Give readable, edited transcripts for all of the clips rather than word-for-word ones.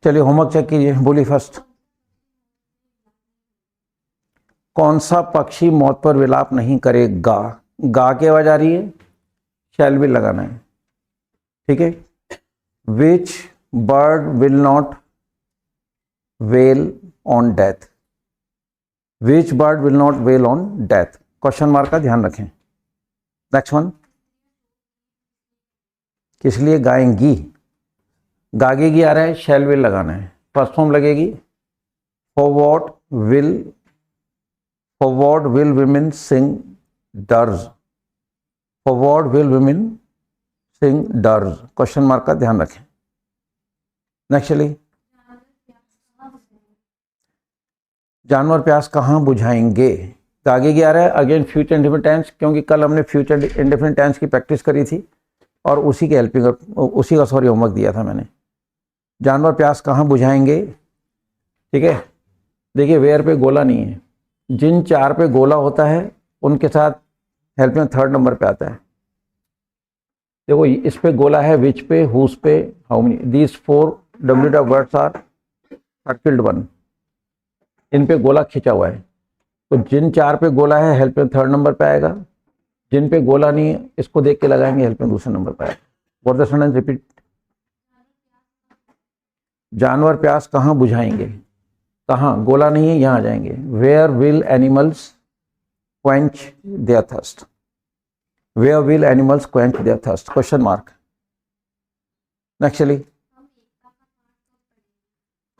चलिए homework check कीजिए। बोलिए फर्स्ट, कौन सा पक्षी मौत पर विलाप नहीं करेगा? गा की आवाज आ रही है, शैल भी लगाना है, ठीक है। Which bird will not well on death? Which bird will not well on death? Question mark का ध्यान रखें। नेक्स्ट वन, किस लिए गाएंगी? गागेगी आ रहा है, शैल विल लगाना है। फर्स्ट फॉर्म लगेगी, for what will women sing dirges? For what will women sing dirges? Question mark का ध्यान रखें। नेक्स्ट चलिए, जानवर प्यास कहाँ बुझाएंगे? आगे क्या आ रहा है, अगेन फ्यूचर इंडेफिनिट टेंस, क्योंकि कल हमने फ्यूचर इंडेफिनिट टेंस की प्रैक्टिस करी थी और उसी का होमवर्क दिया था मैंने। जानवर प्यास कहाँ बुझाएंगे, ठीक है। देखिए वेयर पे गोला नहीं है, जिन चार पे गोला होता है उनके साथ हेल्प में थर्ड नंबर पे आता है। देखो इस पे गोला है, विच पे, हुज पे, how many, these 4 W words are circled one, इन पे गोला खींचा हुआ है। तो जिन चार पे गोला है हेल्प में थर्ड नंबर पे आएगा, जिन पे गोला नहीं है इसको देख के लगाएंगे, हेल्प में दूसरे नंबर पे आएगा। व्हाट द सेंटेंस रिपीट, जानवर प्यास कहाँ बुझाएंगे? कहाँ, गोला नहीं है, यहाँ आ जाएंगे। Where will animals quench their thirst? Where will animals quench their thirst? Question mark. Next चलिए,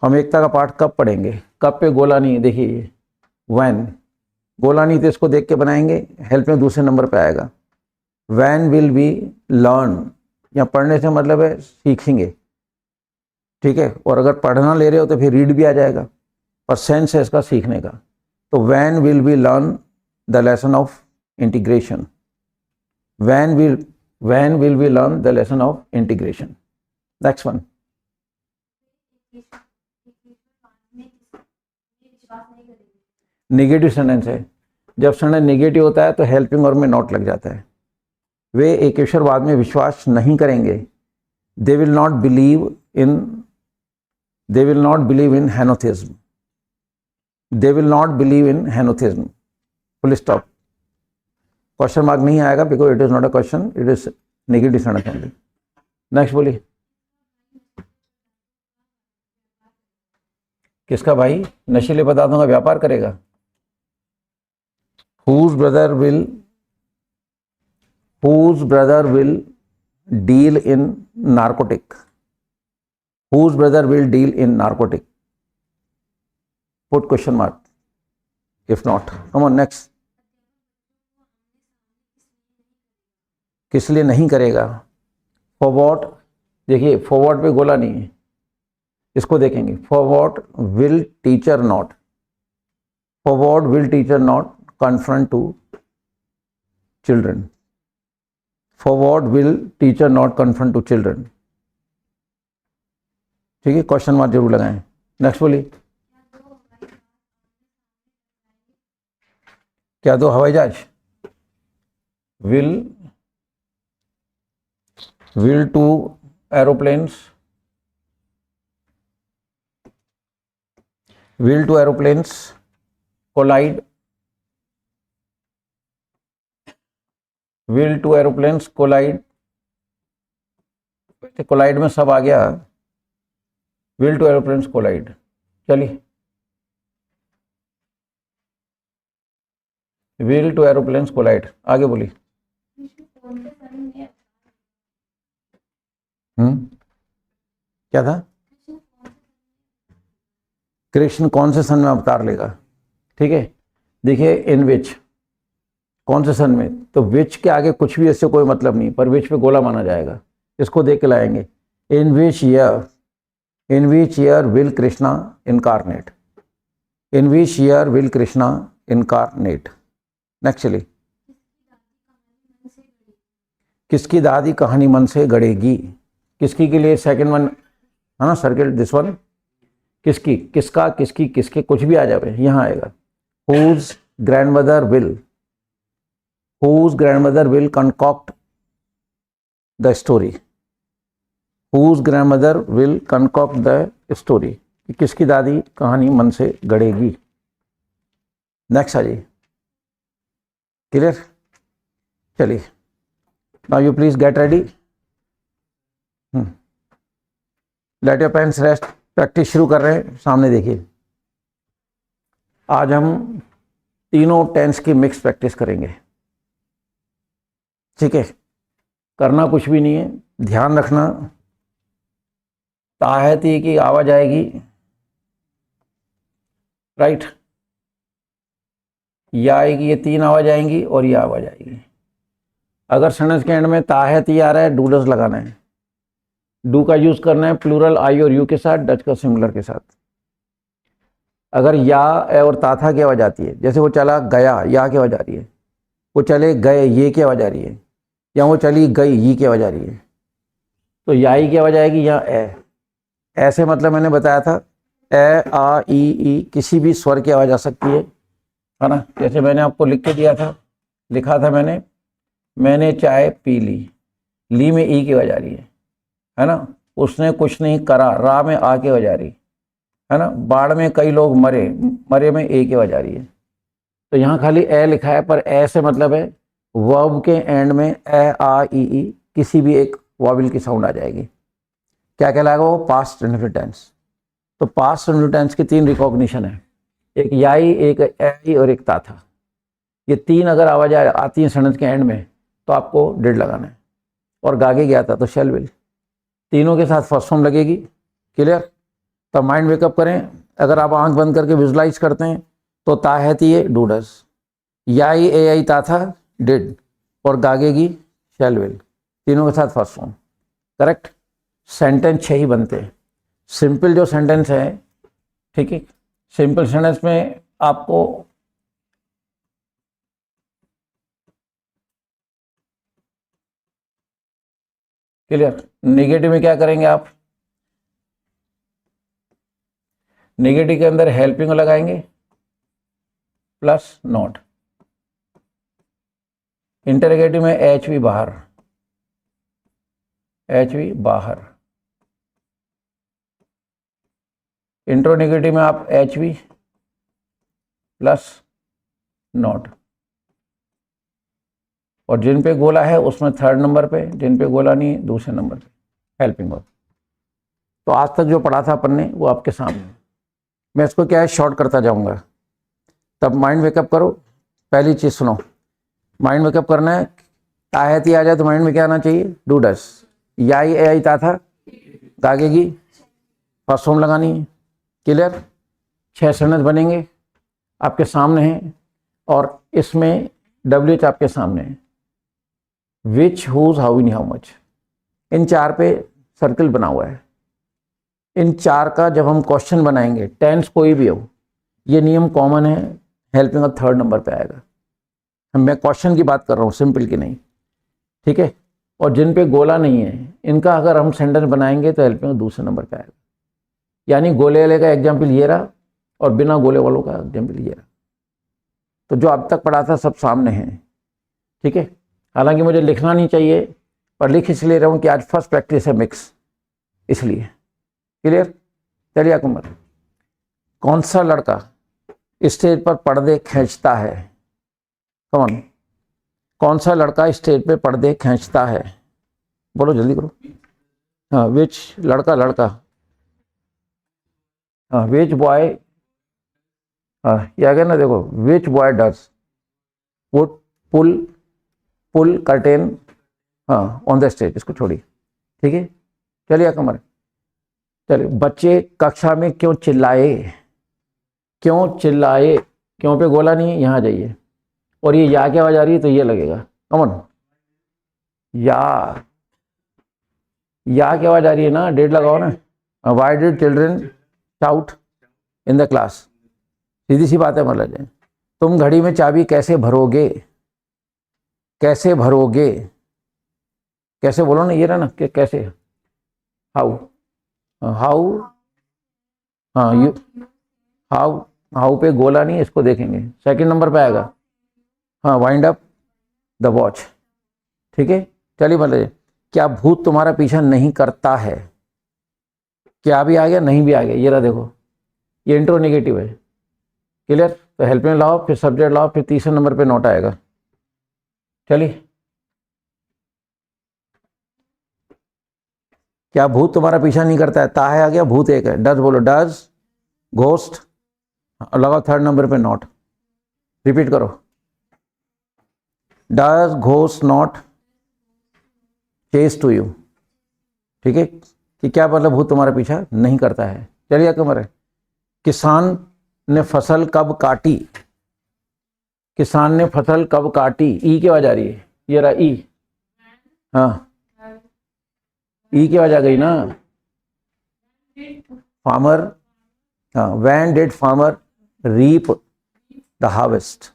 हम एकता का पाठ कब पढ़ेंगे? कब पे गोला नहीं है, देखिए व्हेन, गोला नहीं तो इसको देख के बनाएंगे, हेल्प में दूसरे नंबर पे आएगा। व्हेन विल वी लर्न, यहाँ पढ़ने से मतलब है सीखेंगे, ठीक है। और अगर पढ़ना ले रहे हो तो फिर रीड भी आ जाएगा, पर सेंस है इसका सीखने का। तो when will we learn the lesson of integration? When will we learn the lesson of integration? Next one, negative sentence है। जब सेंटेंस नेगेटिव होता है तो हेल्पिंग और में नॉट लग जाता है। वे एकेश्वरवाद में विश्वास नहीं करेंगे। They will not believe in henotheism. They will not believe in henotheism, full stop. Question mark नहीं आएगा because it is not a question, it is negative sentence only. Next बोलिए, किसका भाई नशीले पदार्थों का व्यापार करेगा? whose brother will deal in narcotic? Whose brother will deal in narcotic? Put question mark if not. Come on next, किस लिए नहीं करेगा? for what, देखिए for what पे गोला नहीं है, इसको देखेंगे। for what will teacher not confront to children? For what will teacher not confront to children? ठीक है, क्वेश्चन मार्क जरूर लगाएं। नेक्स्ट बोलिए, क्या दो हवाई जहाज? will two aeroplanes collide? will two aeroplanes collide? Collide में सब आ गया, will two aeroplanes collide। चलिए, will two aeroplanes collide, आगे बोलिए। क्या था? कृष्ण कौन से सन में अवतार लेगा? ठीक है, देखिए इन विच, कौन से सन में, तो विच के आगे कुछ भी इससे कोई मतलब नहीं, पर विच पे गोला माना जाएगा, इसको देख के लाएंगे। In which year will Krishna incarnate? In which year will Krishna incarnate? Next चलिए, किसकी दादी कहानी मन से गढ़ेगी? किसकी के लिए सेकंड वन है ना, सर्किल दिस वन, किसकी, किसका, किसकी, किसके, कुछ भी आ जाए यहाँ आएगा। whose grandmother will concoct the story? Whose grandmother will concoct the story, किसकी दादी कहानी मन से गढ़ेगी। नेक्स्ट आ जाइए, क्लियर। चलिए now you please get ready, let your pens rest. Practice शुरू कर रहे हैं, सामने देखिए। आज हम तीनों टेंस की मिक्स प्रैक्टिस करेंगे, ठीक है। करना कुछ भी नहीं है, ध्यान रखना ताहती की आवाज आएगी, राइट, या आएगी, ये तीन आवाज आएंगी और ये आवाज आएगी। अगर सेंटेंस के एंड में ताहती आ रहा है, डूडस लगाना है। डू का यूज करना है प्लूरल आई और यू के साथ, डच का सिमिलर के साथ। अगर या और ताथा की आवाज आती है, जैसे वो चला गया, या की आवाज आ रही है। वो चले गए, ये की आवाज आ रही है। या वो चली गई, ये की आवाज आ रही है। तो याई की आवाज आएगी, या ऐसे मतलब मैंने बताया था, ए आ ई किसी भी स्वर की आवाज आ सकती है ना। जैसे मैंने आपको लिख के दिया था, लिखा था मैंने चाय पी ली में ई की आवाज आ रही है ना। उसने कुछ नहीं करा, रा में आ की आवाज आ रही है ना। बाढ़ में कई लोग मरे में ए की आवाज आ रही है। तो यहाँ खाली ए लिखा है, पर ए से मतलब है वर्ब के एंड में ए आ ई किसी भी एक वॉवेल की साउंड आ जाएगी। क्या कहलाएगा वो? Past indefinite tense. तो पास्ट इंडेफिनिट टेंस की तीन रिकॉग्निशन है, एक याई, एक ए और एक ताथा। ये तीन अगर आवाज आती है सेंटेंस के एंड में तो आपको डिड लगाना है। और गागे गया था तो शेल विल, तीनों के साथ फर्स्ट फॉर्म लगेगी, क्लियर। तो माइंड वेकअप करें। अगर आप आंख बंद करके विजुलाइज करते हैं तो ताहती है डूडस, याई ए आई ताथा डिड, और गागेगी शेल विल, तीनों के साथ फर्स्ट फॉर्म, करेक्ट। सेंटेंस 6 ही बनते हैं। सिंपल जो सेंटेंस है, ठीक है, सिंपल सेंटेंस में आपको क्लियर। नेगेटिव में क्या करेंगे आप? नेगेटिव के अंदर हेल्पिंग लगाएंगे प्लस नॉट। इंटरोगेटिव में एच वी बाहर, एच वी बाहर। इंट्रोनेगेटिव में आप एच वी प्लस नॉट। और जिन पे गोला है उसमें थर्ड नंबर पे, जिन पे गोला नहीं है दूसरे नंबर पे हेल्पिंग वर्ब। तो आज तक जो पढ़ा था अपन ने वो आपके सामने, मैं इसको क्या है शॉर्ट करता जाऊंगा। तब माइंड वेकअप करो। पहली चीज सुनो, माइंड वेकअप करना है। ताहती आ जाए तो माइंड में क्या आना चाहिए? Do does. याई ए आई ता था, दागेगी, फर्स्ट फॉर्म लगानी है, क्लियर। 6 सेंटेंस बनेंगे, आपके सामने हैं। और इसमें डब्ल्यू आपके सामने है, which, whose, how, in, how much. इन 4 पे सर्कल बना हुआ है। इन 4 का जब हम क्वेश्चन बनाएंगे, टेंस कोई भी हो, ये नियम कॉमन है, हेल्पिंग का थर्ड नंबर पे आएगा। मैं क्वेश्चन की बात कर रहा हूँ, सिंपल की नहीं, ठीक है। और जिन पे गोला नहीं है, इनका अगर हम सेंटेंस बनाएंगे तो हेल्पिंग का दूसरे नंबर पे आएगा। यानी गोले वाले का एग्जाम्पल ये रहा और बिना गोले वालों का एग्जाम्पल ये रहा। तो जो अब तक पढ़ा था सब सामने है, ठीक है। हालांकि मुझे लिखना नहीं चाहिए, पर लिख इसलिए रहा हूँ कि आज फर्स्ट प्रैक्टिस है मिक्स, इसलिए, क्लियर। चलिए अकबर, कौन सा लड़का स्टेज पर पर्दे खींचता है? कौन? कौन सा लड़का स्टेज पे पर्दे खींचता है? बोलो जल्दी करो। हाँ, विच, लड़का। हाँ, विच बॉय। हाँ, ये आ गया ना, देखो, which boy does put pull curtain, हाँ, ऑन द स्टेज। इसको छोड़िए, ठीक है। चलिए कमर, चलिए। बच्चे कक्षा में क्यों चिल्लाए? क्यों पे गोला नहीं है, यहाँ जाइए। और ये या की आवाज आ रही है तो ये लगेगा, कमन, या की आवाज आ रही है ना, डेड लगाओ ना। Why did children shout in the class? सीधी सी बात है, मतलब तुम घड़ी में चाबी कैसे भरोगे? कैसे बोलो ना, ये रहा ना कि कैसे, हाउ, हाँ, यू, हाउ पे गोला नहीं है, इसको देखेंगे, सेकंड नंबर पे आएगा। हाँ, वाइंड अप द वॉच, ठीक है। चलिए मतलब क्या भूत तुम्हारा पीछा नहीं करता है? क्या भी आ गया, नहीं भी आ गया, ये रहा देखो, ये इंट्रोनेगेटिव है। क्लियर? तो हेल्पिंग लाओ, फिर सब्जेक्ट लाओ, फिर तीसरे नंबर पे नोट आएगा। चलिए, क्या भूत तुम्हारा पीछा नहीं करता है? ता है आ गया, भूत एक है। डज बोलो, डज घोस्ट, लगाओ थर्ड नंबर पे नॉट, रिपीट करो, does ghost not chase to you. ठीक है, कि क्या मतलब भूत तुम्हारा पीछा नहीं करता है। चलिए कमर है, किसान ने फसल कब काटी? किसान ने फसल कब काटी, ई की आवाज आ रही है, ये रहा ई, हाँ ई की आवाज आ गई ना। फार्मर, हाँ, when did farmer reap the harvest?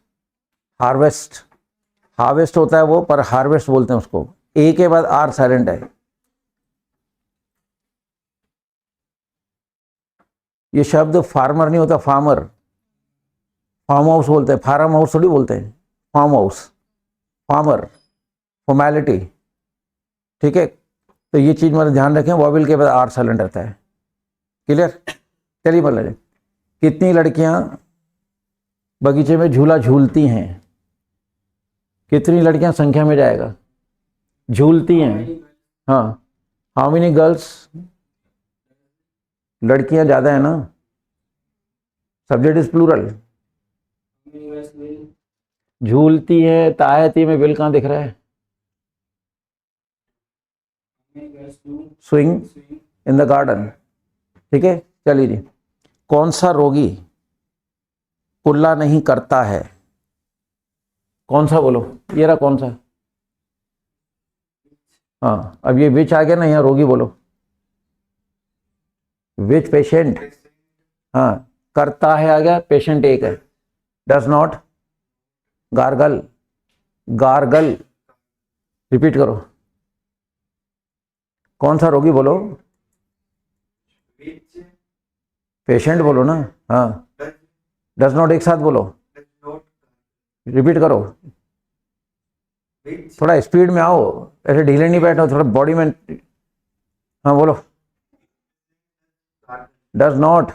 Harvest, harvest होता है वो, पर हार्वेस्ट बोलते हैं उसको, ए के बाद आर साइलेंट है। ये शब्द फार्मर नहीं होता, फार्मर, फार्म हाउस बोलते हैं, फार्म हाउस थोड़ी बोलते हैं, फार्म हाउस, फार्मर, फॉर्मेलिटी। ठीक है, तो ये चीज मतलब ध्यान रखें, वॉवेल के बाद आर साइलेंट रहता है। क्लियर? चलिए मतलब, कितनी लड़कियां बगीचे में झूला झूलती हैं? कितनी लड़कियां संख्या में जाएगा, झूलती हैं? हाँ, हाउ मेनी गर्ल्स, लड़कियां ज्यादा है ना, सब्जेक्ट इज प्लूरल। झूलती है, तायती में बिल कहाँ दिख रहा है? Swing in the garden. ठीक है, चलिए जी, कौन सा रोगी कुल्ला नहीं करता है? कौन सा बोलो, ये रहा कौन सा, हाँ अब ये विच आ गया ना, यहाँ रोगी बोलो, विच पेशेंट, हाँ करता है आ गया, पेशेंट एक है, does not gargle, gargle, repeat करो, कौन सा रोगी बोलो, पेशेंट बोलो ना, हाँ डज नॉट एक साथ बोलो, रिपीट करो, थोड़ा स्पीड में आओ, ऐसे ढीले नहीं बैठो, थोड़ा बॉडी में, हाँ बोलो, डज नॉट,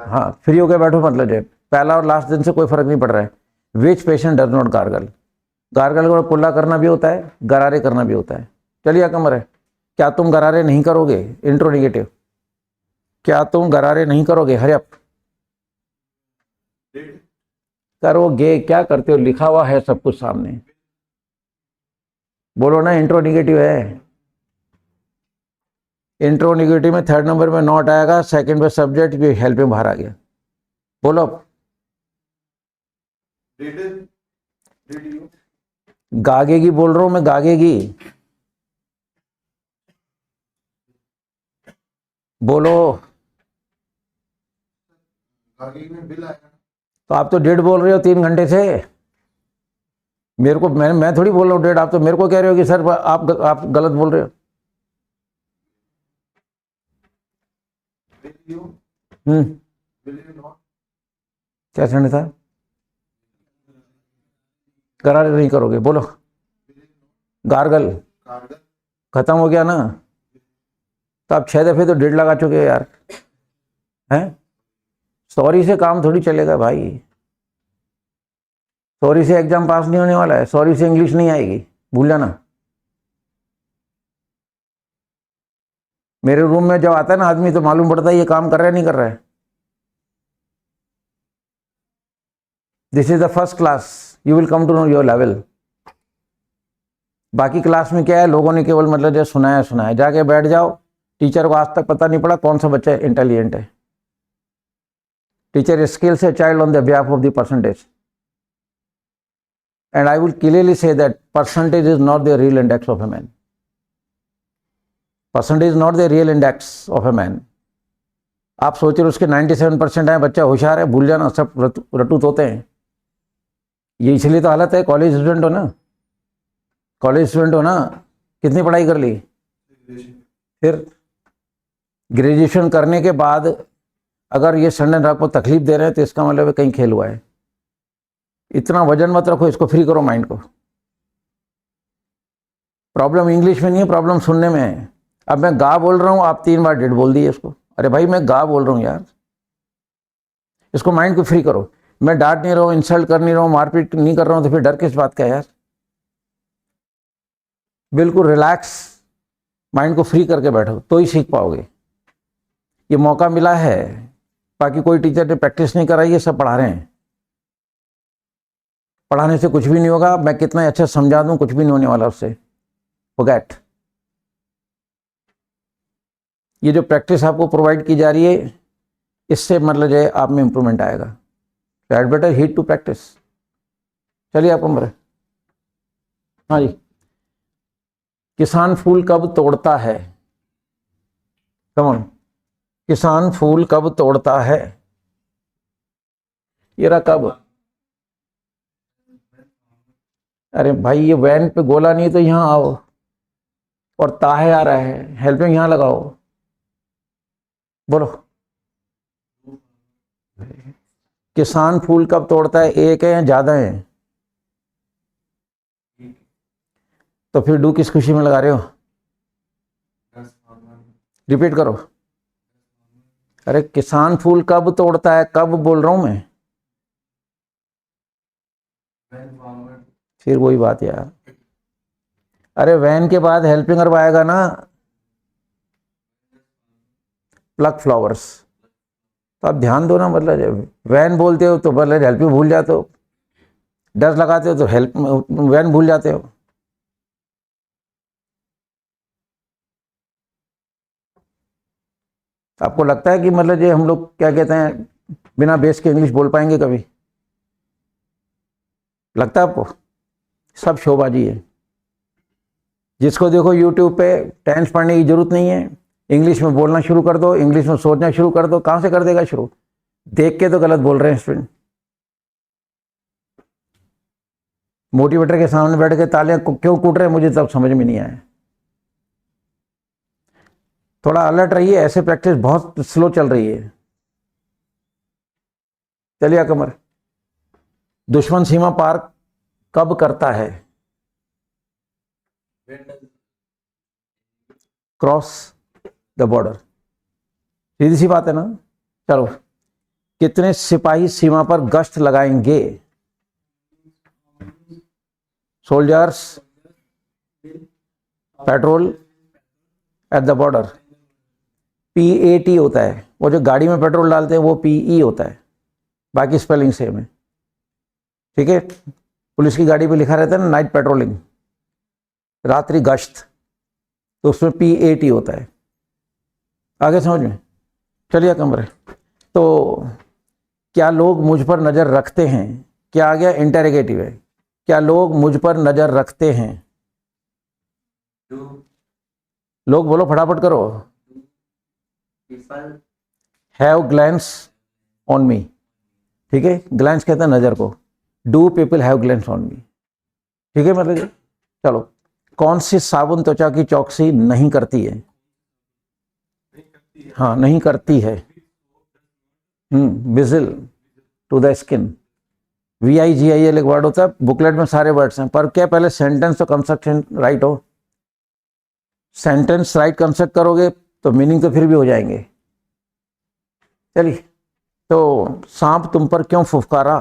हाँ फ्री होके बैठो, मतलब जो पहला और लास्ट दिन से कोई फर्क नहीं पड़ रहा है। Which patient does not gargle, gargle को कुल्ला करना भी होता है, गरारे करना भी होता है। चलिए कमर है, क्या तुम गरारे नहीं करोगे, इंट्रोनेगेटिव, क्या तुम गरारे नहीं करोगे, हरी अप, करोगे, क्या करते हो, लिखा हुआ है सब कुछ सामने, बोलो ना, इंट्रोनेगेटिव है। इंट्रोनेगेटिव में थर्ड नंबर में नॉट आएगा, सेकंड पे सब्जेक्ट भी हेल्प में बाहर आ गया, बोलो। गागेगी बोल रहा हूं मैं, गागेगी, बोलो। तो आप तो डेढ़ बोल रहे हो 3 घंटे से, मेरे को, मैं थोड़ी बोल रहा हूँ डेढ़, आप तो मेरे को कह रहे हो कि सर आप गलत बोल रहे हो। क्या कहना था, गरारे नहीं करोगे, बोलो, गार्गल, खत्म हो गया ना, तो आप 6 दफे तो डेढ़ लगा चुके हो यार, हैं? सॉरी से काम थोड़ी चलेगा भाई, सॉरी से एग्जाम पास नहीं होने वाला है, सॉरी से इंग्लिश नहीं आएगी, भूल जाना। मेरे रूम में जब आता है ना आदमी, तो मालूम पड़ता है ये काम कर रहा है नहीं कर रहा है। This is the first class, you will come to know your level. बाकी क्लास में क्या है, लोगों ने केवल मतलब जो सुनाया सुनाया, जाके बैठ जाओ, टीचर को आज तक पता नहीं पड़ा कौन सा बच्चा इंटेलिजेंट है। Teacher scales a child on the behalf of the percentage, and I will clearly say that percentage is not the real index of a man. Percentage is not the real index of a man. आप सोच रहे उसके 97% है, बच्चा होशियार है, भूल जाना, सब रटूत होते हैं। ये इसलिए तो हालत है, कॉलेज स्टूडेंट हो ना, कॉलेज स्टूडेंट हो ना, कितनी पढ़ाई कर ली, फिर ग्रेजुएशन करने के बाद अगर ये संडे रात को तकलीफ दे रहे हैं, तो इसका मतलब कहीं खेल हुआ है। इतना वजन मत रखो, इसको फ्री करो माइंड को। प्रॉब्लम इंग्लिश में नहीं है, प्रॉब्लम सुनने में है। अब मैं गा बोल रहा हूँ, आप 3 बार डिड बोल दिए इसको। अरे भाई मैं गा बोल रहा हूँ यार, इसको माइंड को फ्री करो। मैं डांट नहीं रहा हूँ, इंसल्ट कर नहीं रहा हूँ, मारपीट नहीं कर रहा हूँ, तो फिर डर किस बात का है यार। बिल्कुल रिलैक्स, माइंड को फ्री करके बैठो तो ही सीख पाओगे। ये मौका मिला है, बाकी कोई टीचर ने प्रैक्टिस नहीं कराई है, सब पढ़ा रहे हैं। पढ़ाने से कुछ भी नहीं होगा, मैं कितना अच्छा समझा दूं कुछ भी नहीं होने वाला उससे, फॉरगेट। ये जो प्रैक्टिस आपको प्रोवाइड की जा रही है, इससे मतलब जो है आप में इंप्रूवमेंट आएगा। That better heat to practice. चलिए आप नंबर। हाँ जी, किसान फूल कब तोड़ता है? कमन, किसान फूल कब तोड़ता है? ये रहा कब। अरे भाई ये वैन पे गोला नहीं तो यहाँ आओ, और ताहे आ रहा है, हेल्पिंग यहाँ लगाओ, बोलो। किसान फूल कब तोड़ता है, एक है या ज्यादा है? तो फिर डू किस खुशी में लगा रहे हो? रिपीट करो। अरे किसान फूल कब तोड़ता है, कब बोल रहा हूं मैं? फिर वही बात यार। अरे वैन के बाद हेल्पिंग वर्ब आएगा ना, प्लक फ्लावर्स। तो आप ध्यान दो ना, मतलब जब वैन बोलते हो तो मतलब हेल्पिंग भूल जाते हो, डर लगाते हो तो हेल्प वैन भूल जाते हो। आपको लगता है कि मतलब ये हम लोग क्या कहते हैं, बिना बेस के इंग्लिश बोल पाएंगे कभी? लगता है आपको? सब शोबाजी है। जिसको देखो यूट्यूब पे टेंस पढ़ने की जरूरत नहीं है, इंग्लिश में बोलना शुरू कर दो, इंग्लिश में सोचना शुरू कर दो। कहां से कर देगा शुरू? देख के तो गलत बोल रहे हैं स्टूडेंट। मोटिवेटर के सामने बैठ के तालियां क्यों कूट रहे हैं, मुझे तब समझ में नहीं आया। थोड़ा अलर्ट रहिए, ऐसे प्रैक्टिस बहुत स्लो चल रही है। चलिए कमर, दुश्मन सीमा पार कब करता है? Cross the border. सीधी सी बात है ना। चलो, कितने सिपाही सीमा पर गश्त लगाएंगे? Soldiers petrol at the border. PAT होता है, वो जो गाड़ी में पेट्रोल डालते हैं वो PE होता है, बाकी स्पेलिंग सेम है। ठीक है, पुलिस की गाड़ी पे लिखा रहता है ना नाइट पेट्रोलिंग, रात्रि गश्त, तो उसमें PAT होता है। आगे समझ में? चलिए कमरे। तो क्या लोग मुझ पर नजर रखते हैं? क्या आ गया? इंटेरोगेटिव है। क्या लोग मुझ पर नजर रखते हैं? लोग बोलो, फटाफट करो। Have glance on me. ठीक है, ग्लैंस कहते हैं नजर को। Do people have glance on me. ठीक है मतलब। चलो, कौन सी साबुन त्वचा की चौकसी नहीं करती है? हाँ, नहीं करती है। Vigil to the skin. VIGIL एक वर्ड होता है, बुकलेट में सारे वर्ड्स हैं, पर क्या पहले सेंटेंस तो कंस्ट्रक्शन राइट हो। सेंटेंस राइट कंस्ट्रक्ट करोगे तो मीनिंग तो फिर भी हो जाएंगे। चलिए, तो सांप तुम पर क्यों फुफकारा?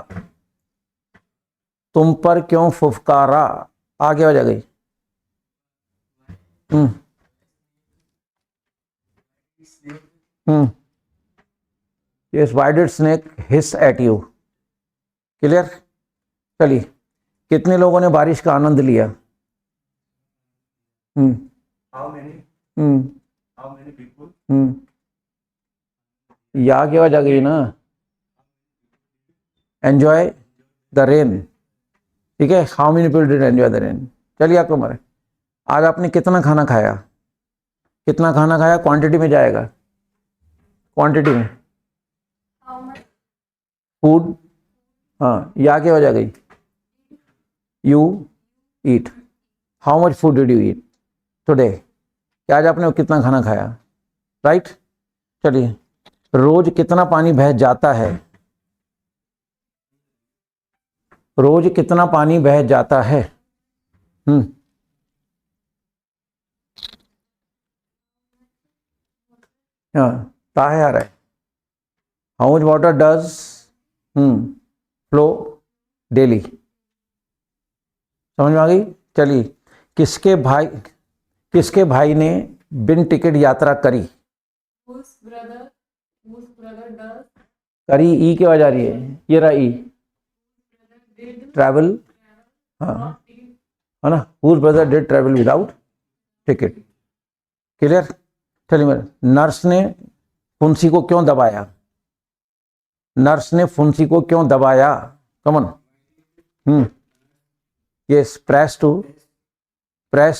तुम पर क्यों फुफकारा, आगे हो जाएगी। Yes, why did snake hiss at you? Clear. चलिए, कितने लोगों ने बारिश का आनंद लिया? How many? Hmm How many people? या क्या वजह गई ना, एंजॉय द रेन। ठीक है, how many people did enjoy the rain. चलिए आपको मरे, आज आपने कितना खाना खाया? कितना खाना खाया क्वांटिटी में जाएगा, क्वांटिटी में। फूड, हाँ, या क्या वजह गई? You eat. How much food did you eat today? क्या आज आपने कितना खाना खाया? राइट। चलिए, रोज कितना पानी बह जाता है? रोज कितना पानी बह जाता है? हाँ, ताहे आ रहा है। How much water does flow daily. समझ में आ गई? चलिए, किसके भाई ने बिन टिकट यात्रा करी? Whose brother does करी, ई की आवाज आ रही है, ये रहा ई, did ट्रैवल, हाँ not eat है ना, whose brother did travel without ticket. Clear? चलिए, मेरे नर्स ने फुंसी को क्यों दबाया? नर्स ने फुंसी को क्यों दबाया? कमन, यस, प्रेस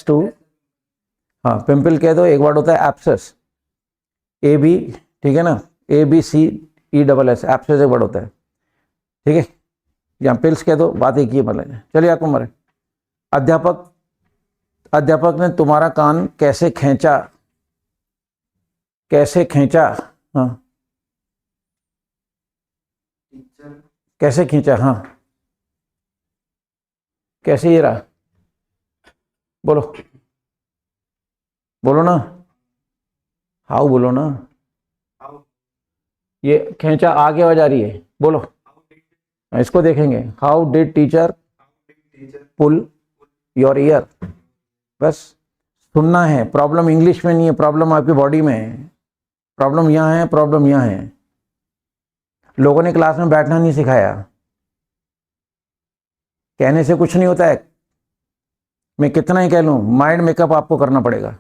टू, हाँ, पिंपल कह दो, एक वर्ड होता है एब्सेस, ए बी, ठीक है ना, ABCESS, एब्सेस एक वर्ड होता है, ठीक है, यहाँ पिल्स कह दो, बात एक ही है, मतलब। चलिए, आपको मरे, अध्यापक ने तुम्हारा कान कैसे खींचा? हाँ, टीचर कैसे खींचा? हाँ, कैसे? ये रहा, बोलो ना, हाउ बोलो ना, हाउ ये खींचा आगे आवाज आ रही है, बोलो, इसको देखेंगे। How did teacher teacher pull your ear? बस सुनना है, प्रॉब्लम इंग्लिश में नहीं है, प्रॉब्लम आपकी बॉडी में है, प्रॉब्लम यहाँ है, प्रॉब्लम यहाँ है। लोगों ने क्लास में बैठना नहीं सिखाया, कहने से कुछ नहीं होता है, मैं कितना ही कह लूँ, माइंड मेकअप आपको करना पड़ेगा।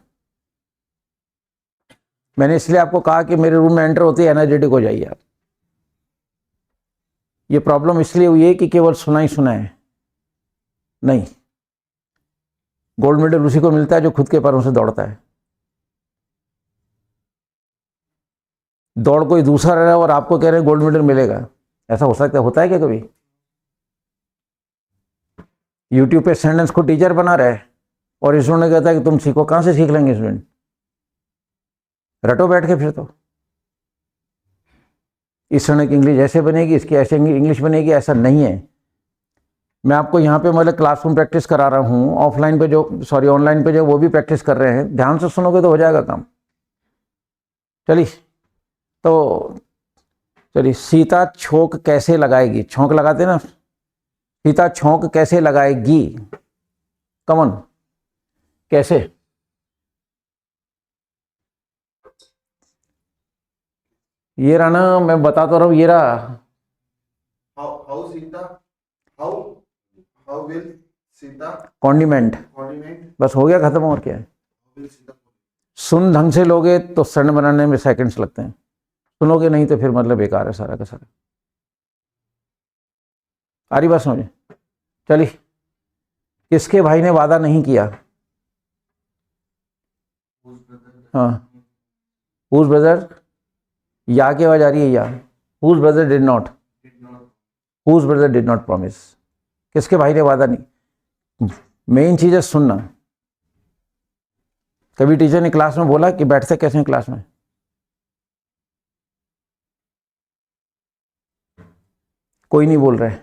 मैंने इसलिए आपको कहा कि मेरे रूम में एंटर होते ही एनर्जेटिक हो जाइए आप। ये प्रॉब्लम इसलिए हुई है कि केवल सुना ही सुना है, नहीं, गोल्ड मेडल उसी को मिलता है जो खुद के पैरों से दौड़ता है। दौड़ कोई दूसरा रहा है और आपको कह रहे हैं गोल्ड मेडल मिलेगा, ऐसा हो सकता है? होता है क्या कभी? यूट्यूब पे स्टूडेंट्स को टीचर बना रहा है और स्टूडेंट कहता है कि तुम सीखो, कहां से सीख लेंगे स्टूडेंट? रटो बैठ के फिर तो। इस स्टूडेंट की इंग्लिश ऐसे बनेगी, इसकी ऐसे इंग्लिश बनेगी, ऐसा नहीं है। मैं आपको यहाँ पे मतलब क्लासरूम प्रैक्टिस करा रहा हूँ, ऑफलाइन पे ऑनलाइन पे जो वो भी प्रैक्टिस कर रहे हैं, ध्यान से सुनोगे तो हो जाएगा काम। चलिए, तो चलिए, सीता छोंक कैसे लगाएगी? छोंक लगाते ना, सीता छोंक कैसे लगाएगी? कमन, कैसे? ये रहा ना, मैं बताता रहा हूँ, ये रहा। How Sita how how will Sita condiment, coordinate बस हो गया, खत्म। और क्या है? विल सीता सुन ढंग से लोगे तो सरण बनाने में सेकंड्स लगते हैं, सुनोगे नहीं तो फिर मतलब बेकार है सारा का सारा। आ रही बात समझे? चलिए, किसके भाई ने वादा नहीं किया? हाँ, हुज ब्रदर, या की आवाज आ रही है, या whose brother did not, whose brother did not promise. किसके भाई ने वादा नहीं? मेन चीज है सुनना। कभी टीचर ने क्लास में बोला कि बैठते कैसे हैं क्लास में? कोई नहीं बोल रहे।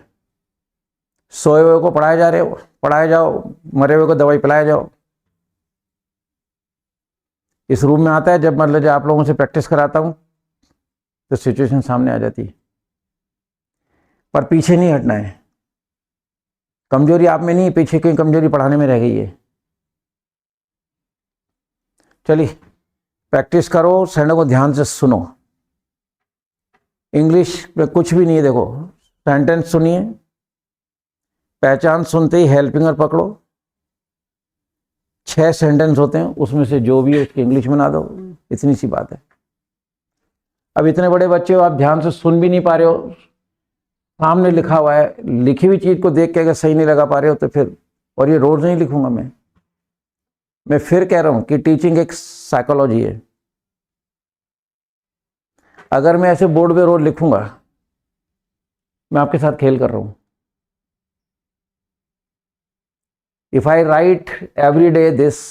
सोए हुए को पढ़ाए जा रहे हो, पढ़ाए जाओ, मरे हुए को दवाई पिलाए जाओ। इस रूम में आता है जब मतलब जब आप लोगों से प्रैक्टिस कराता हूं तो सिचुएशन सामने आ जाती है, पर पीछे नहीं हटना है। कमजोरी आप में नहीं, पीछे की कमजोरी पढ़ाने में रह गई है। चलिए, प्रैक्टिस करो, सैंडो को ध्यान से सुनो। इंग्लिश में कुछ भी नहीं है, देखो, सेंटेंस सुनिए, पहचान सुनते ही हेल्पिंगर पकड़ो। 6 सेंटेंस होते हैं, उसमें से जो भी है उसकी इंग्लिश बना दो, इतनी सी बात है। अब इतने बड़े बच्चे हो, आप ध्यान से सुन भी नहीं पा रहे हो, सामने लिखा हुआ है, लिखी हुई चीज को देख के अगर सही नहीं लगा पा रहे हो तो फिर, और ये रोज नहीं लिखूंगा मैं फिर कह रहा हूं कि टीचिंग एक साइकोलॉजी है। अगर मैं ऐसे बोर्ड पे रोज लिखूंगा, मैं आपके साथ खेल कर रहा हूं। If I write every day this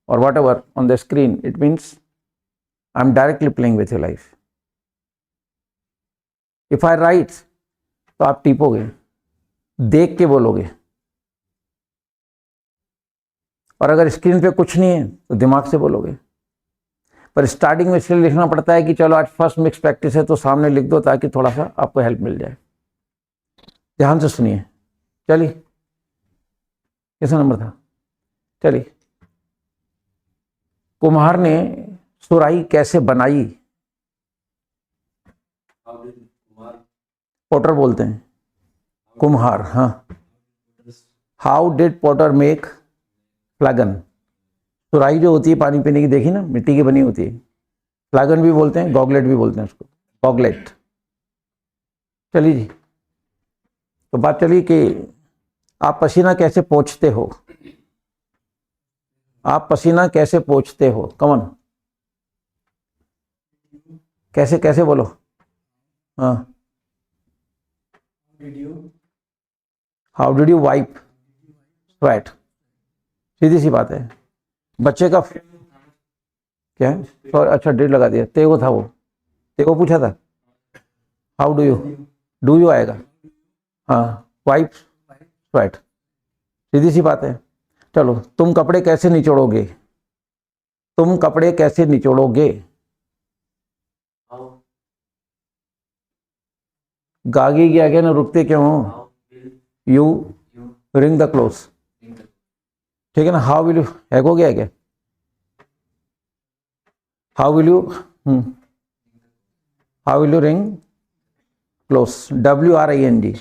or whatever on the screen, it means I am directly playing with your life. If I write, तो आप टिपोगे, देख के बोलोगे, और अगर स्क्रीन पे कुछ नहीं है तो दिमाग से बोलोगे। पर स्टार्टिंग में इसलिए लिखना पड़ता है कि चलो आज फर्स्ट मिक्स प्रैक्टिस है तो सामने लिख दो ताकि थोड़ा सा आपको हेल्प मिल जाए। ध्यान से सुनिए। चलिए, कैसा नंबर था? चलिए, कुम्हार ने सुराही कैसे बनाई? पोटर बोलते हैं, कुम्हार। हाँ, how did potter make flagon? सुराही जो होती है पानी पीने की, देखी ना, मिट्टी की बनी होती है। फ्लैगन भी बोलते हैं, गॉगलेट भी बोलते हैं उसको, गॉगलेट। चलिए जी, तो बात चली कि आप पसीना कैसे पोंछते हो? आप पसीना कैसे पोंछते हो? कमन, कैसे कैसे बोलो? हाँ, how did you wipe sweat? सीधी सी बात है। बच्चे का क्या है? सॉरी, अच्छा डेढ़ लगा दिया। तेगो था वो, तेगो पूछा था। हाउ डू यू आएगा। हाँ, वाइप स्वेट, सीधी सी बात है। चलो, तुम कपड़े कैसे निचोड़ोगे? तुम कपड़े कैसे निचोड़ोगे? गागी के आगे ना रुकते क्यों हो? यू रिंग द क्लोज, ठीक है ना। हाउ विल यू हैक हो गया क्या? How will you ring close? WRING,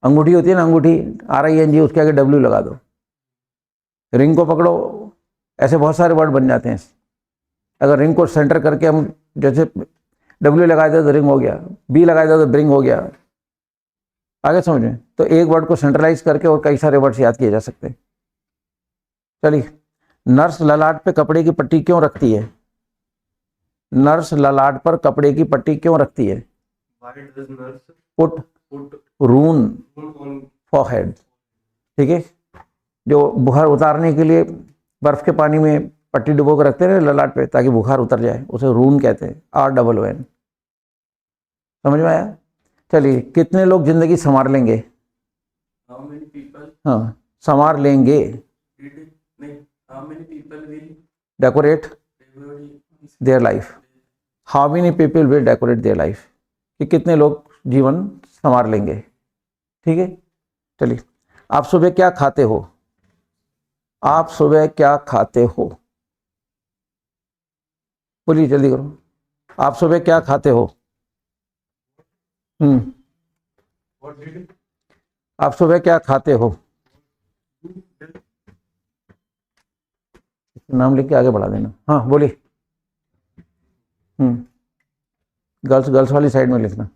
अंगूठी होती है ना, अंगूठी, RING, उसके आगे W लगा दो। रिंग को पकड़ो, ऐसे बहुत सारे वर्ड बन जाते हैं। अगर रिंग को सेंटर करके हम जैसे W लगा दे तो रिंग हो गया, B लगा दे तो ब्रिंग हो गया। आगे समझ में? तो एक वर्ड को सेंट्रलाइज करके और कई सारे वर्ड्स याद किए जा सकते हैं। चलिए, नर्स ललाट पे कपड़े की पट्टी क्यों रखती है? नर्स ललाट पर कपड़े की पट्टी क्यों रखती है? पुट रून फॉरहेड, ठीक है। जो बुखार उतारने के लिए बर्फ के पानी में पट्टी डुबो कर रखते हैं ललाट पे ताकि बुखार उतर जाए, उसे रून कहते हैं, ROON। समझ में आया? चलिए, कितने लोग जिंदगी संवार लेंगे? हाँ, संवार लेंगे। Decorate their life. How many people will decorate their life, कि कितने लोग जीवन संवार लेंगे, ठीक है। चलिए, आप सुबह क्या खाते हो? आप सुबह क्या खाते हो? बोलिए, जल्दी करो। आप सुबह क्या खाते हो? आप सुबह क्या खाते हो? नाम लिख के आगे बढ़ा देना। हाँ, बोलिए। गर्ल्स गर्ल्स वाली साइड में लिखना।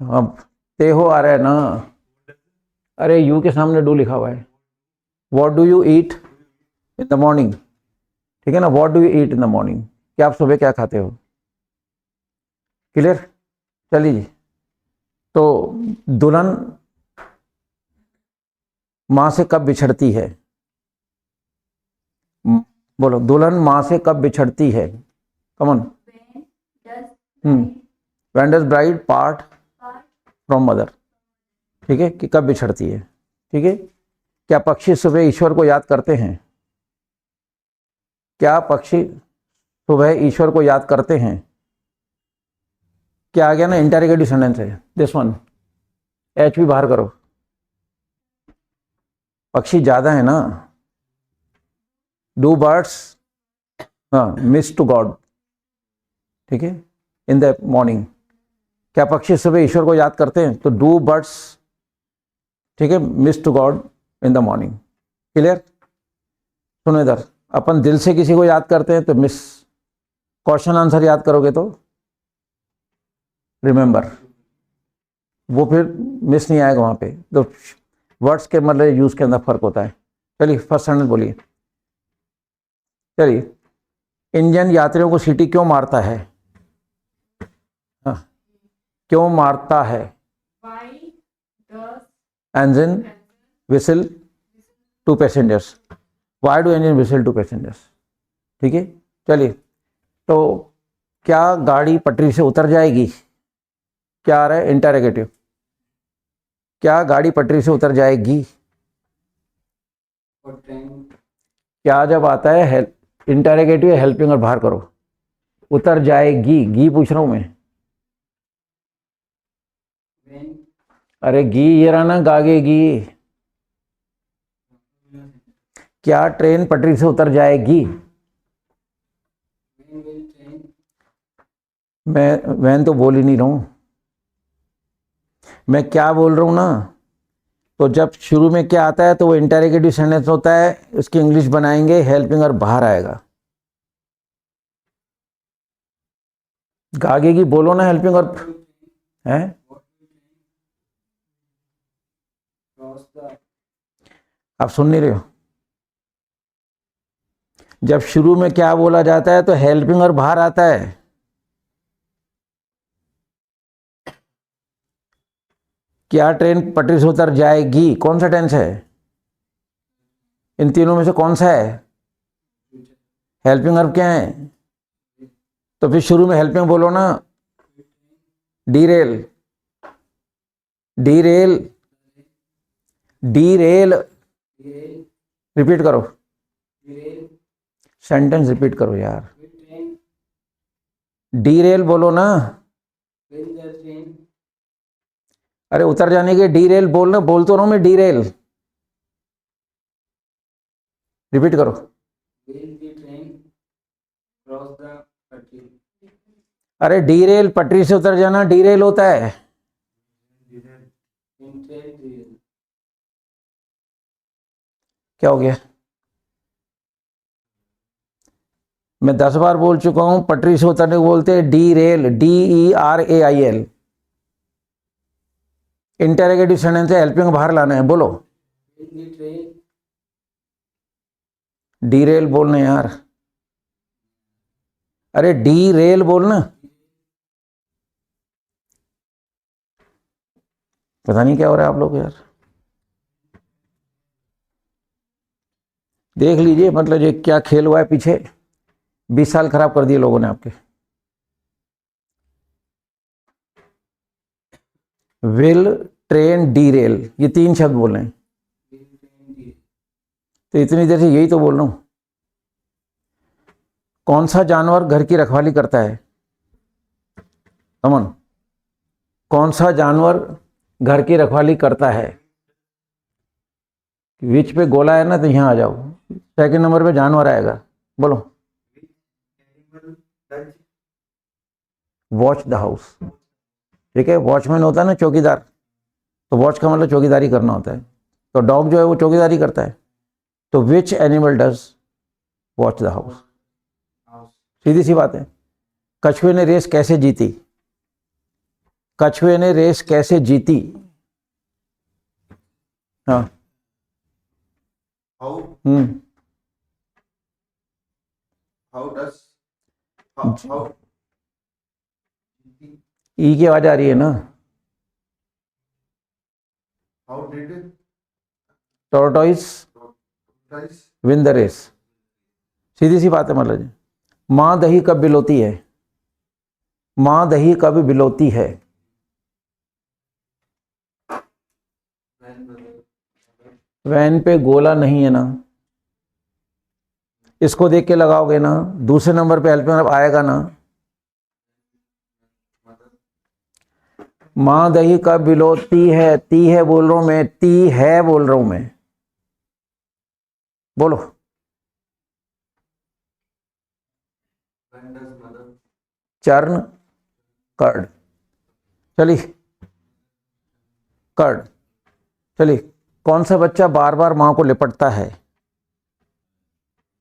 अब ते हो आ रहा है ना, अरे यू के सामने डू लिखा हुआ है। What do you eat in the morning, ठीक है ना। What do you eat in the morning, कि आप सुबह क्या खाते हो। क्लियर? चलिए जी, तो दुल्हन माँ से कब बिछड़ती है? बोलो, दुल्हन माँ से कब बिछड़ती है? Come on. When does bride part from mother, ठीक है, कि कब बिछड़ती है, ठीक है। क्या पक्षी सुबह ईश्वर को याद करते हैं? क्या पक्षी सुबह ईश्वर को याद करते हैं? क्या आ गया ना, इंटेरोगेटिव सेंटेंस है दिस वन। H भी बाहर करो, पक्षी ज्यादा है ना। Do birds miss to God, ठीक है, इन द मॉर्निंग। क्या पक्षी सुबह ईश्वर को याद करते हैं? तो डू बर्ड्स, ठीक है, miss to God in the morning. Clear? सुनो इधर, अपन दिल से किसी को याद करते हैं तो मिस, क्वेश्चन आंसर याद करोगे तो रिमेंबर, वो फिर मिस नहीं आएगा वहां पे। तो वर्ड्स के मतलब यूज के अंदर फर्क होता है। चलिए, फर्स्ट सेंटेंस बोलिए। चलिए, इंजन यात्रियों को सीटी क्यों मारता है? हाँ, क्यों मारता है? Why does engine whistle to passengers. Why do engine whistle to passengers, ठीक है। चलिए, तो क्या गाड़ी पटरी से उतर जाएगी? क्या आ रहा है? इंटेरोगेटिव। क्या गाड़ी पटरी से उतर जाएगी? क्या जब आता है इंटरोगेटिव है, हेल्पिंग और बाहर करो। उतर जाएगी, गी पूछ रहा हूं मैं। when अरे गी ये रहा ना, गागेगी। क्या ट्रेन पटरी से उतर जाएगी? when will train मैं वैन तो बोल ही नहीं रहा हूं, मैं क्या बोल रहा हूं ना। तो जब शुरू में क्या आता है तो वो इंटरोगेटिव सेंटेंस होता है, उसकी इंग्लिश बनाएंगे, हेल्पिंग और बाहर आएगा। गागेगी बोलो ना, हेल्पिंग और है। cross the आप सुन नहीं रहे हो? जब शुरू में क्या बोला जाता है तो हेल्पिंग और बाहर आता है। क्या ट्रेन पटरी से उतर जाएगी, कौन सा टेंस है? इन तीनों में से कौन सा है? हेल्पिंग वर्ब क्या है? तो फिर शुरू में हेल्पिंग बोलो ना। Derail, derail, derail, rail repeat करो, rail सेंटेंस रिपीट करो यार। will train डीरेल बोलो ना। will the train अरे उतर जाने के डीरेल बोलना, बोल तो रहा हूं मैं, डीरेल। रिपीट करो। will the train cross the पटरी अरे डीरेल पटरी से उतर जाना, डीरेल होता है। in train rail क्या हो गया? मैं 10 बार बोल चुका हूं, पटरी से उतरने को बोलते हैं D rail, DERAIL। Interrogative sentence है, हेल्पिंग बाहर लाना है, बोलो। will the train D rail बोलना यार। अरे डी रेल बोलना। पता नहीं क्या हो रहा है आप लोग यार। देख लीजिए, मतलब ये क्या खेल हुआ है पीछे। 20 साल खराब कर दिए लोगों ने आपके। विल ट्रेन डी रेल, ये 3 शब्द बोल रहे हैं, will train the तो इतनी देर से यही तो बोल रहा हूं। कौन सा जानवर घर की रखवाली करता है? अमन, कौन सा जानवर घर की रखवाली करता है? विच पे गोला है ना, तो यहां आ जाओ, सेकंड नंबर पे जानवर आएगा, बोलो। animal does watch the house. ठीक है, वॉचमैन होता है ना, चौकीदार, तो वॉच का मतलब चौकीदारी करना होता है। तो डॉग जो है वो चौकीदारी करता है। तो which animal does watch the house? house सीधी सी बात है। कछुए ने रेस कैसे जीती? कछुए ने रेस कैसे जीती? हाँ। how hmm. how does how ई की आवाज आ रही है ना। how did tortoise guys win the race. सीधी सी बात है, मतलब जी। माँ दही कब बिलोती है? माँ दही कब बिलोती है? वैन पे गोला नहीं है ना, इसको देख के लगाओगे ना। दूसरे नंबर पे हेल्पिंग आएगा ना। माँ दही कब बिलोती है, ती है बोल रहा हूं मैं, ती है बोल रहा हूं मैं, बोलो। when does mother churn, curd, चलिए कर्ड, चलिए। कौन सा बच्चा बार बार माँ को लिपटता है?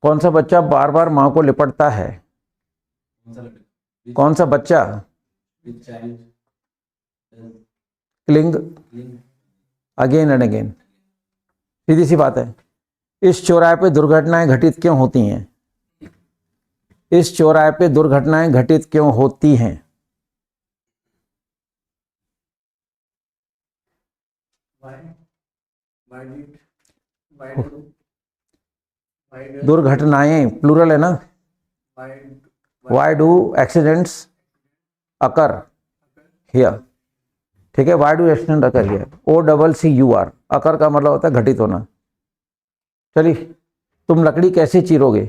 कौन सा बच्चा बार बार माँ को लिपटता है? कौन सा बच्चा which child cling again and again? सीधी सी बात है। इस चौराहे पे दुर्घटनाएं घटित क्यों होती हैं? इस चौराहे पे दुर्घटनाएं घटित क्यों होती हैं? why did why do why does दुर्घटनाएं प्लूरल है ना। why why do accidents occur here? ठीक है, why do accident occur here, OCCUR, अकर का मतलब होता है घटित होना। चलिए, तुम लकड़ी कैसे चीरोगे?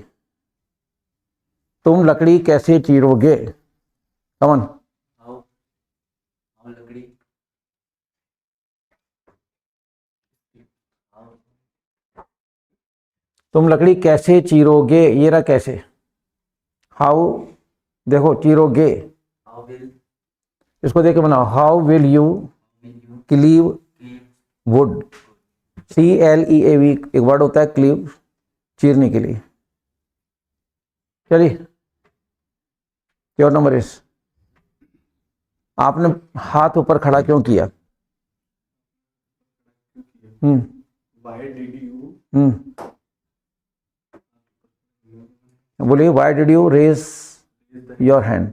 तुम लकड़ी कैसे चीरोगे? कमन, हाउ लकड़ी, हाउ तुम लकड़ी कैसे चीरोगे, ये रहा कैसे, हाउ, देखो चीरोगे, हाउ विल इसको देख के बनाओ, how will you you cleave cleave would, CLEAV एक वर्ड होता है क्लीव, चीरने के लिए। चलिए, योर नंबर इज, आपने हाथ ऊपर खड़ा क्यों किया? व्हाई डिड यू बोलिए, why did you raise your hand,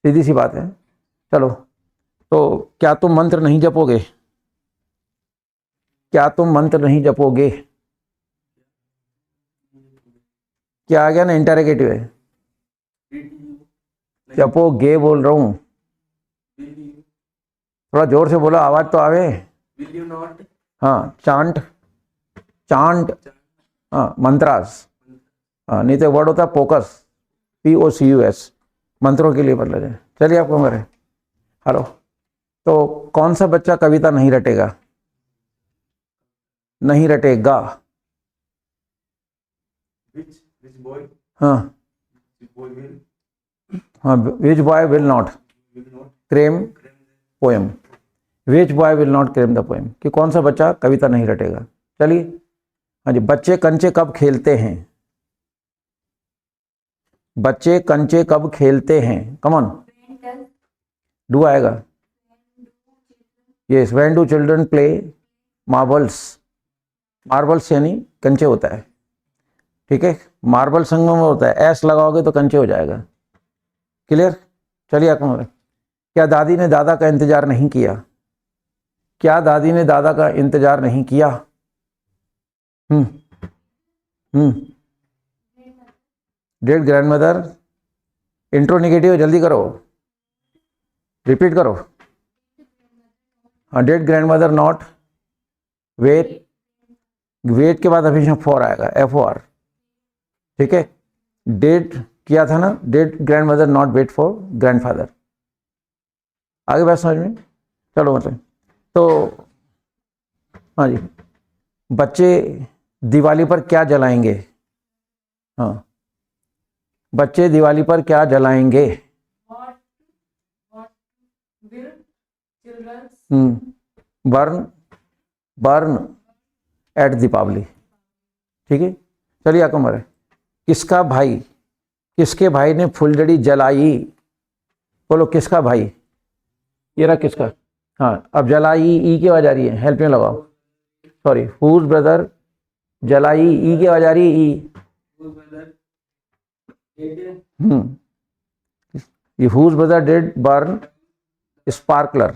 सीधी सी बात है। चलो, तो क्या तुम मंत्र नहीं जपोगे? क्या तुम मंत्र नहीं जपोगे? क्या आ गया ना, इंटरोगेटिव है, डिड यू जपोगे बोल रहा हूं, विल यू थोड़ा जोर से बोलो, आवाज तो आवे। विल यू नॉट हाँ, चांट, चांट, हाँ मंत्रास, हाँ नहीं तो वर्ड होता है पोकस, POCUS, मंत्रों के लिए बदला जाए। चलिए, आपको मरे। हेलो, तो कौन सा बच्चा कविता नहीं रटेगा? नहीं रटेगा, which boy हाँ will हाँ, which boy will not not cram poem, which boy will not cram the poem, कि कौन सा बच्चा कविता नहीं रटेगा। चलिए, हाँ जी, बच्चे कंचे कब खेलते हैं? बच्चे कंचे कब खेलते हैं? कमॉन, When does डू आएगा। Yes, when do children play marbles, marbles यानी कंचे होता है, ठीक है, मार्बल संगम होता है, एस लगाओगे तो कंचे हो जाएगा। क्लियर? चलिए, आपको, क्या दादी ने दादा का इंतजार नहीं किया? क्या दादी ने दादा का इंतजार नहीं किया? डेड ग्रैंडमदर, इंट्रो निगेटिव, जल्दी करो, रिपीट करो। हाँ, did grandmother not wait, wait के बाद हमेशा फॉर आएगा, FOR, ठीक है, डेड किया था ना, did grandmother not wait for grandfather. आगे बात समझ में? चलो, मतलब तो, हाँ जी, बच्चे दिवाली पर क्या जलाएंगे? हाँ, बच्चे दिवाली पर क्या जलाएंगे? what will children burn, burn at Deepawali, ठीक है। चलिए, आपको मरे, किसका भाई, किसके भाई ने फुलझड़ी जलाई? बोलो, किसका भाई, ये रहा किसका, हाँ, अब जलाई, ई की आवाज आ रही है, हेल्प में लगाओ, सॉरी, हुज ब्रदर जलाई, ई की आवाज आ रही है, ई, whose brother did ये whose brother did burn sparkler,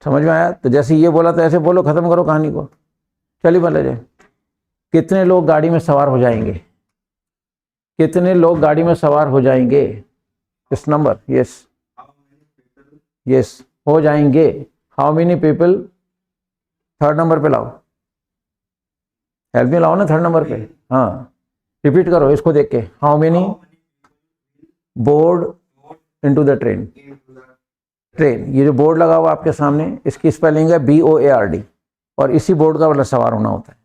समझ में आया? तो जैसे ये बोला तो ऐसे बोलो, खत्म करो कहानी को। चलिए, बोले जाए, कितने लोग गाड़ी में सवार हो जाएंगे? कितने लोग गाड़ी में सवार हो जाएंगे? इस नंबर, यस यस, हो जाएंगे, how many people, third number पे लाओ, हेल्प में लाओ ना, थर्ड नंबर पे, हाँ, रिपीट करो इसको देख के, how many board into the train, train, ये जो बोर्ड लगा हुआ आपके सामने, इसकी स्पेलिंग है BOARD, और इसी बोर्ड का मतलब सवार होना होता है।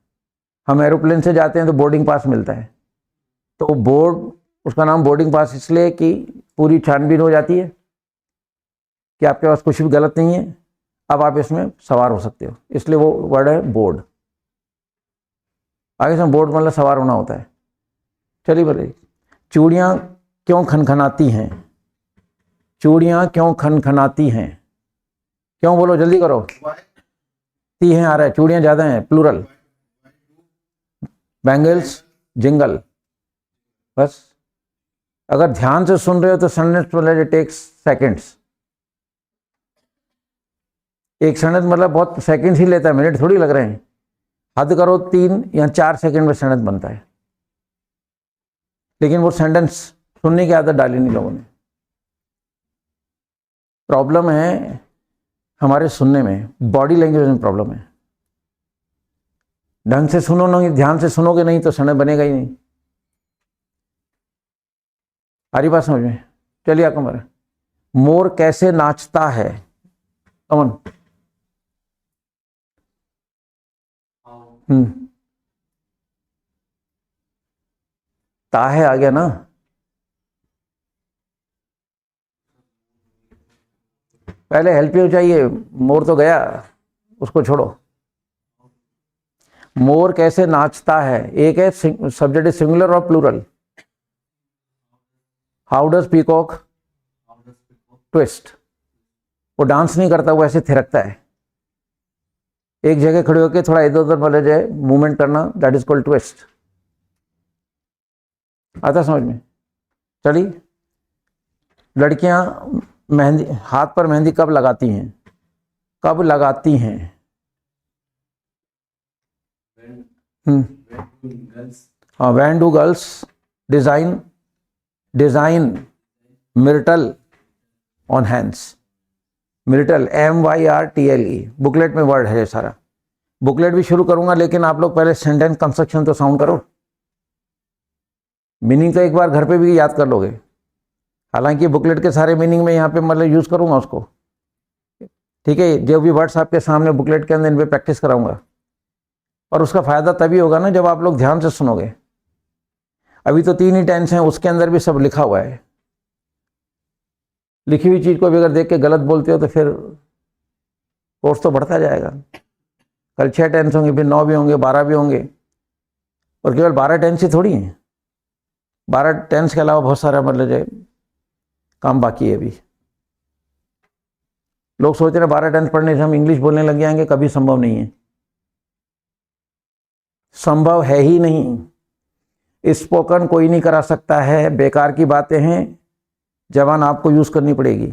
हम एरोप्लेन से जाते हैं तो बोर्डिंग पास मिलता है, तो बोर्ड, उसका नाम बोर्डिंग पास इसलिए कि पूरी छानबीन हो जाती है कि आपके पास कुछ भी गलत नहीं है, अब आप इसमें सवार हो सकते हो, इसलिए वो वर्ड है बोर्ड। आगे से बोर्ड मतलब सवार होना होता है। चलिए बताइए, चूड़ियाँ क्यों खनखनाती हैं? चूड़ियाँ क्यों खनखनाती हैं? क्यों, बोलो जल्दी करो, ती हैं आ रहा है, चूड़ियाँ ज़्यादा हैं, प्लूरल, बैंगल्स, जिंगल, बस। अगर ध्यान से सुन रहे हो तो सेंटेंस मतलब टेक्स सेकंड्स, एक सेंटेंस मतलब बहुत सेकंड्स ही लेता है, मिनट थोड़ी लग रहे हैं, हद करो 3 या 4 सेकंड में सेंटेंस बनता है, लेकिन वो सेंटेंस सुनने की आदत डाली नहीं लोगों ने। प्रॉब्लम है हमारे सुनने में, बॉडी लैंग्वेज में प्रॉब्लम है। ढंग से सुनो नहीं, ध्यान से सुनोगे नहीं तो सेंटेंस बनेगा ही नहीं। आ रही बात समझ में? चलिए कमर, मोर कैसे नाचता है? कमन। how, ता है आ गया ना। पहले हेल्प यू चाहिए, मोर तो गया, उसको छोड़ो। मोर कैसे नाचता है, एक है सब्जेक्ट इज सिंगुलर और plural. How does peacock how does people twist? वो डांस नहीं करता, वो ऐसे थिरकता है, एक जगह खड़े होकर थोड़ा इधर उधर बोले जाए, मूवमेंट करना, दैट इज कॉल्ड ट्विस्ट। आता समझ में? चलिए, लड़कियां मेहंदी, हाथ पर मेहंदी कब लगाती हैं? कब लगाती हैं? when when girls हाँ, when do girls design myrtle on hands? Myrtle MYRTLE, booklet में वर्ड है ये सारा। बुकलेट भी शुरू करूंगा, लेकिन आप लोग पहले सेंटेंस कंस्ट्रक्शन तो साउंड करो। मीनिंग तो एक बार घर पे भी याद कर लोगे, हालांकि बुकलेट के सारे मीनिंग में यहाँ पे मतलब यूज करूंगा उसको, ठीक है? जो भी वर्ड्स आपके सामने बुकलेट के अंदर, इन पे प्रैक्टिस कराऊंगा, और उसका फायदा तभी होगा ना जब आप लोग ध्यान से सुनोगे। अभी तो 3 ही टेंस हैं, उसके अंदर भी सब लिखा हुआ है। लिखी हुई चीज को भी अगर देख के गलत बोलते हो तो फिर कोर्स तो बढ़ता जाएगा। कल 6 टेंस होंगे, फिर 9 भी होंगे, 12 भी होंगे, और केवल 12 टेंस ही थोड़ी हैं। 12 टेंस के अलावा बहुत सारा मतलब जो काम बाकी है अभी। लोग सोच रहे हैं 12 टेंस पढ़ने से हम इंग्लिश बोलने लग जाएंगे, कभी संभव नहीं है, संभव है ही नहीं। स्पोकन कोई नहीं करा सकता है, बेकार की बातें हैं, जबान आपको यूज करनी पड़ेगी।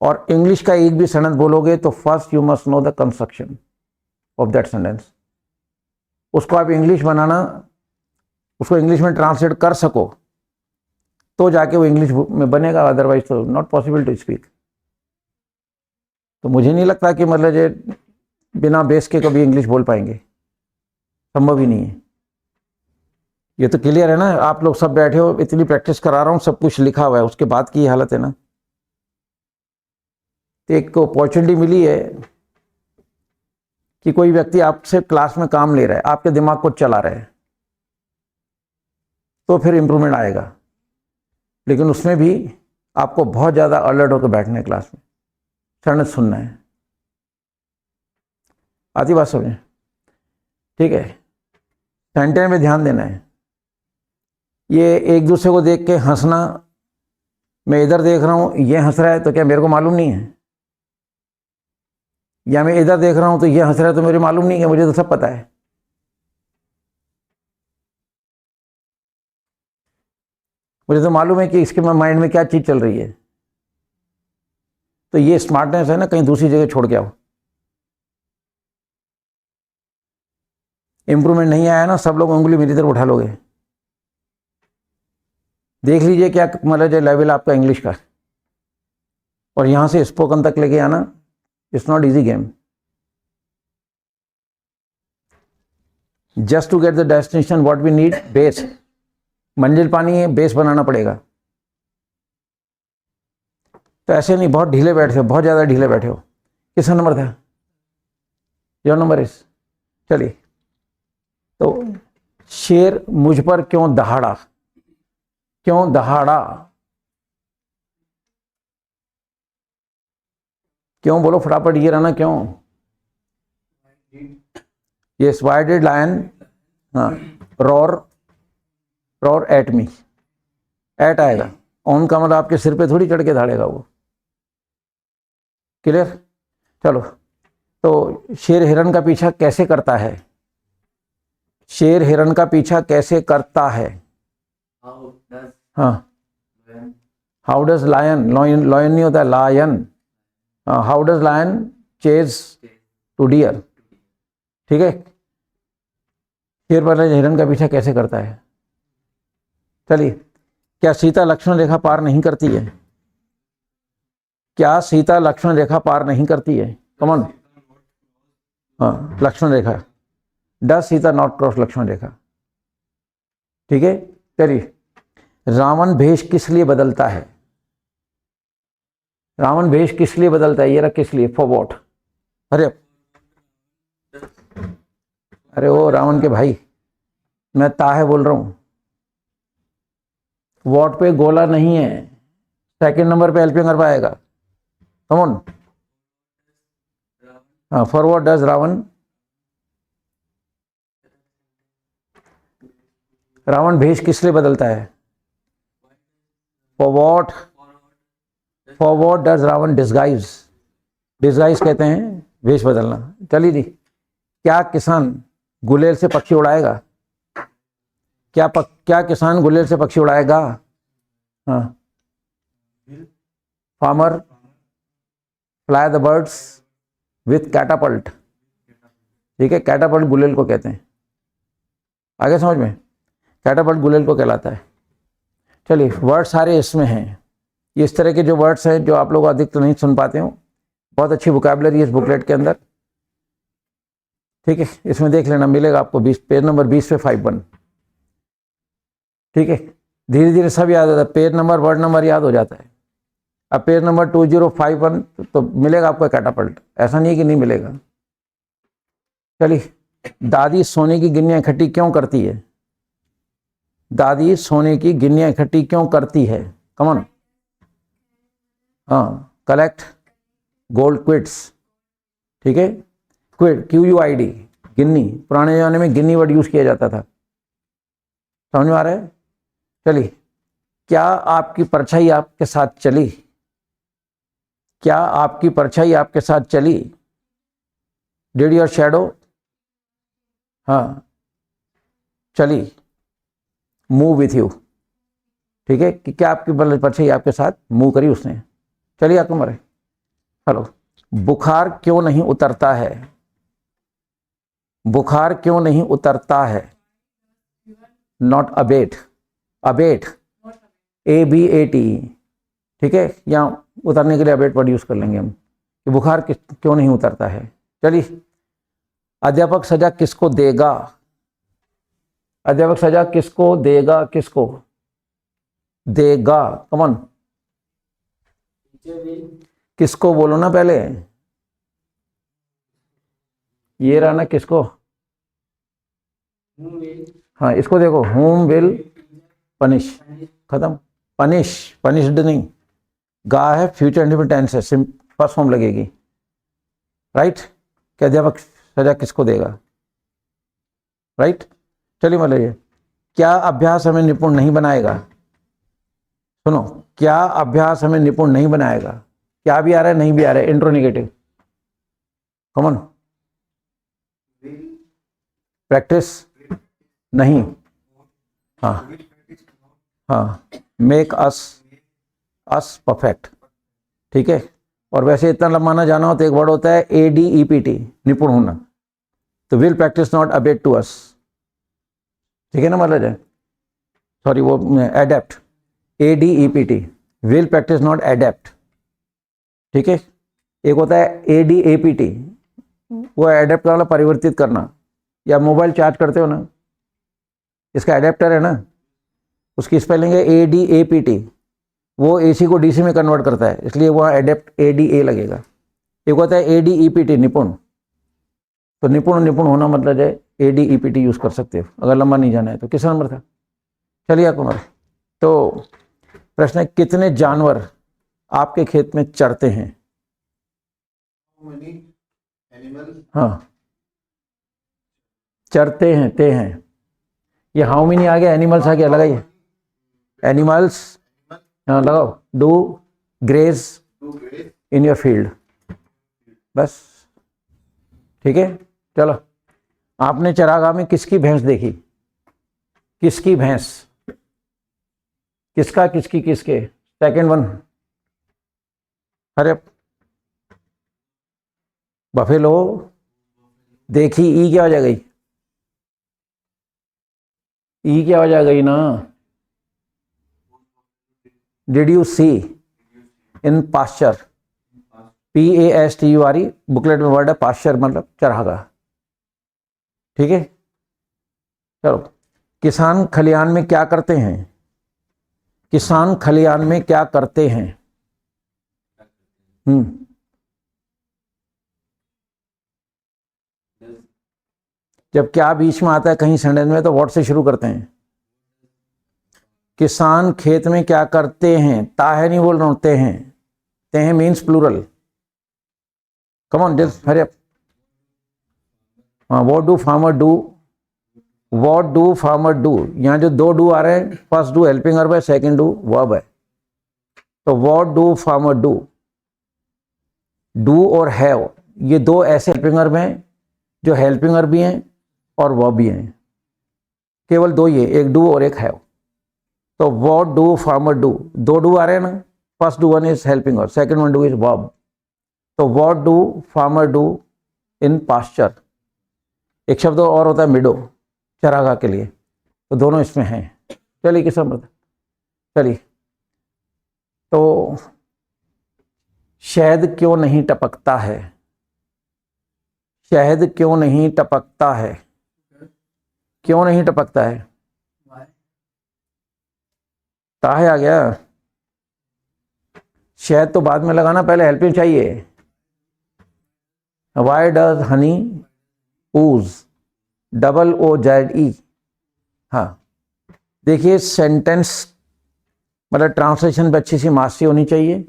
और इंग्लिश का एक भी सेंटेंस बोलोगे तो first you must know the construction of that sentence. उसको आप इंग्लिश बनाना, उसको इंग्लिश में ट्रांसलेट कर सको तो जाके वो इंग्लिश में बनेगा, अदरवाइज तो नॉट पॉसिबल टू स्पीक। तो मुझे नहीं लगता कि मतलब ये बिना बेस के कभी इंग्लिश बोल पाएंगे, संभव ही नहीं है। ये तो क्लियर है ना? आप लोग सब बैठे हो, इतनी प्रैक्टिस करा रहा हूँ, सब कुछ लिखा हुआ है, उसके बाद की हालत है ना। तो एक अपॉर्चुनिटी मिली है कि कोई व्यक्ति आपसे क्लास में काम ले रहा है, आपके दिमाग को चला रहा है, तो फिर इंप्रूवमेंट आएगा। लेकिन उसमें भी आपको बहुत ज़्यादा अलर्ट होकर बैठना है, क्लास में सड़न सुनना है। आती बात समझे? ठीक है, सेंटेंस में ध्यान देना है। ये एक दूसरे को देख के हंसना, मैं इधर देख रहा हूँ, ये हंस रहा है तो क्या मेरे को मालूम नहीं है? या मैं इधर देख रहा हूँ तो ये हंस रहा है तो मुझे मालूम नहीं है? मुझे तो सब पता है। मुझे तो मालूम है कि इसके माइंड में क्या चीज़ चल रही है। तो ये स्मार्टनेस है ना, कहीं दूसरी जगह छोड़ के आओ। इंप्रूवमेंट नहीं आया ना, सब लोग उंगली मेरी तरफ उठा लोगे। देख लीजिए क्या मतलब जो लेवल आपका इंग्लिश का, और यहाँ से स्पोकन तक लेके आना, it's not easy game. Just to get the destination what we need base. मंजिल पानी है, बेस बनाना पड़ेगा। तो ऐसे नहीं बहुत ढीले बैठे हो, बहुत ज़्यादा ढीले बैठे हो। किसका नंबर था? Your number is. चलिए, तो शेर मुझ पर क्यों दहाड़ा? क्यों दहाड़ा? क्यों बोलो फटाफट, ये रहना क्यों? Yes, why did lion roar roar at me? At आएगा, ऑन का मतलब आपके सिर पे थोड़ी चढ़ के धाड़ेगा वो। क्लियर? चलो, तो शेर हिरन का पीछा कैसे करता है? शेर हिरन का पीछा कैसे करता है? how does हाँ, when how does lion, lion lion नहीं होता, lion. How does lion chase to deer? ठीक है, शेर पर हिरन का पीछा कैसे करता है? चलिए, क्या सीता लक्ष्मण रेखा पार नहीं करती है? क्या सीता लक्ष्मण रेखा पार नहीं करती है? कमॉन। हाँ, Lakshman rekha. Does Sita not cross Lakshman rekha? ठीक है, चलिए, रावण भेष किस लिए बदलता है? रावण भेष किस लिए बदलता है? ये रहा किस लिए, फॉर वॉट? अरे अरे ओ रावण के भाई, मैं ताहे बोल रहा हूं। वॉट पे गोला नहीं है, सेकंड नंबर पे हेल्पिंग कर पाएगा। Come on. हाँ, for what does Ravan, Ravan भेष किस लिए बदलता है? For what does Ravan disguise, disguise कहते हैं वेश बदलना। चलिए जी, क्या किसान गुलेल से पक्षी उड़ाएगा? क्या किसान गुलेल से पक्षी उड़ाएगा? हाँ, farmer fly the birds with Catapult. ठीक है, कैटापल्ट गुलेल को कहते हैं। आगे समझ में, कैटापल्ट गुलेल को कहलाता है। चलिए, वर्ड सारे इसमें हैं। ये इस तरह के जो वर्ड्स हैं जो आप लोग अधिक तो नहीं सुन पाते हो, बहुत अच्छी वोकैबुलरी है इस बुकलेट के अंदर। ठीक है, इसमें देख लेना, मिलेगा आपको 20 पेज नंबर 20 पे 51। ठीक है, धीरे धीरे सब याद होता है, पेज नंबर वर्ड नंबर याद हो जाता है। अब पेज नंबर 2051 तो मिलेगा आपको कैटापल्ट, ऐसा नहीं है कि नहीं मिलेगा। चलिए, दादी सोने की गिन्नियां इकट्ठी क्यों करती है? दादी सोने की गिन्नियां इकट्ठी क्यों करती है? कम ऑन। हाँ, कलेक्ट गोल्ड क्विट्स। ठीक है, क्विड QUID, गिन्नी। पुराने जमाने में गिन्नी वर्ड यूज किया जाता था। समझ में आ रहा है? चलिए, क्या आपकी परछाई आपके साथ चली? क्या आपकी परछाई आपके साथ चली? डिड योर शैडो, हाँ, चली, मूव विथ यू। ठीक है, कि क्या आपकी परछाई आपके साथ मूव करी उसने? चलिए, आपको मरे। हेलो, बुखार क्यों नहीं उतरता है? बुखार क्यों नहीं उतरता है? Not abate, abate ABAT। ठीक है, यहाँ उतरने के लिए अबेट वर्ड यूज कर लेंगे हम, कि बुखार क्यों नहीं उतरता है। चलिए, अध्यापक सजा किसको देगा? अध्यापक सजा किसको देगा? किसको देगा? कमन, किसको बोलो ना पहले। ये रहा ना, किसको? हाँ, इसको देखो, whom will punish, खत्म। पनिश, पनिश्ड नहीं, गा है, फ्यूचर इंडिफिनिट टेंस है, फर्स्ट फॉर्म लगेगी। राइट, क्या अध्यापक सजा किसको देगा? राइट। चलिए, मतलब ये, क्या अभ्यास हमें निपुण नहीं बनाएगा? सुनो, क्या अभ्यास हमें निपुण नहीं बनाएगा? क्या भी आ रहा है, नहीं भी आ रहा है, इंट्रोनेगेटिव। कॉमन, प्रैक्टिस नहीं, हाँ हाँ, मेक अस परफेक्ट। ठीक है, और वैसे इतना लंबा ना जाना हो तो एक वर्ड होता है ADEPT, निपुण होना। तो will practice not abate to us. ठीक है ना, मतलब है, सॉरी, वो adept, ADEPT, will practice not adept. ठीक है, एक होता है ADAPT, वो एडेप्ट वाला परिवर्तित करना। या मोबाइल चार्ज करते हो ना, इसका एडेप्टर है ना, उसकी स्पेलिंग है ADAPT, वो AC को DC में कन्वर्ट करता है, इसलिए वहाँ एडेप्ट ADA लगेगा। एक होता है ADEPT, निपुण। तो निपुण होना मतलब है ADEPT यूज कर सकते हो अगर लंबा नहीं जाना है तो। किस नंबर था? चलिए, आपको नंबर। तो प्रश्न है, कितने जानवर आपके खेत में चरते हैं? हाँ, चरते हैं, ते हैं। ये हाउ मेनी आ गया, एनिमल्स आ गया, लगाइए एनिमल्स। हाँ, लगाओ, do graze in your field, बस। ठीक है, चलो, आपने चरागाह में किसकी भैंस देखी? किसकी भैंस? किसका, किसकी, किसके? सेकेंड वन, अरे बफेलो देखी। ई क्या हो जा गई? ई क्या हो जा गई ना? Did you see in pasture? PASTURE, booklet में वर्ड है, पास्चर मतलब चरागाह। ठीक है, चलो, किसान खलिहान में क्या करते हैं? किसान खलिहान में क्या करते हैं? जब क्या बीच में आता है कहीं सेंटेंस में तो व्हाट से शुरू करते हैं। किसान खेत में क्या करते हैं, ताहे नहीं बोल रहे होते हैं, ते means plural. Come on just hurry up. What do farmer do, what do farmer do, यहाँ जो दो डू आ रहे हैं, फर्स्ट डू हेल्पिंग वर्ब है, सेकंड डू वर्ब है। तो what do farmer do, do और हैव ये दो ऐसे हेल्पिंग वर्ब हैं जो हेल्पिंग वर्ब भी हैं और वर्ब भी हैं, केवल दो ही है, एक डू और एक हैव। तो व्हाट डू फार्मर डू, दो डू आ रहे हैं ना, first do one is helping verb, second one do is verb. तो what do farmer do in pasture, एक शब्द और होता है मिडो, चरागाह के लिए, तो दोनों इसमें हैं। चलिए किस बता, चलिए तो शहद क्यों नहीं टपकता है, शहद क्यों नहीं टपकता है, क्यों नहीं टपकता है, ताहे आ गया। शहद तो बाद में लगाना, पहले हेल्पिंग चाहिए। Why does honey ooze, double O Z E. हाँ देखिए सेंटेंस मतलब ट्रांसलेशन पे अच्छी सी मास्टरी होनी चाहिए,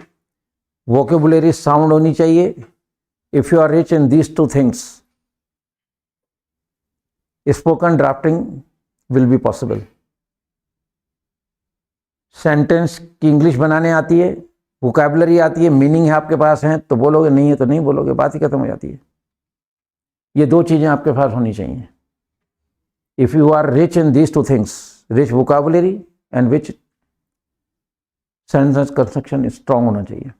वोकेबुलरी साउंड होनी चाहिए। If you are rich in these two things, spoken drafting will be possible. Sentence की इंग्लिश बनाने आती है, वोकेबुलरी आती है, मीनिंग है आपके पास है तो बोलोगे, नहीं है तो नहीं बोलोगे, बात ही खत्म हो जाती है। ये दो चीजें आपके पास होनी चाहिए। If you are rich in these two things, rich vocabulary and which sentence construction strong होना चाहिए।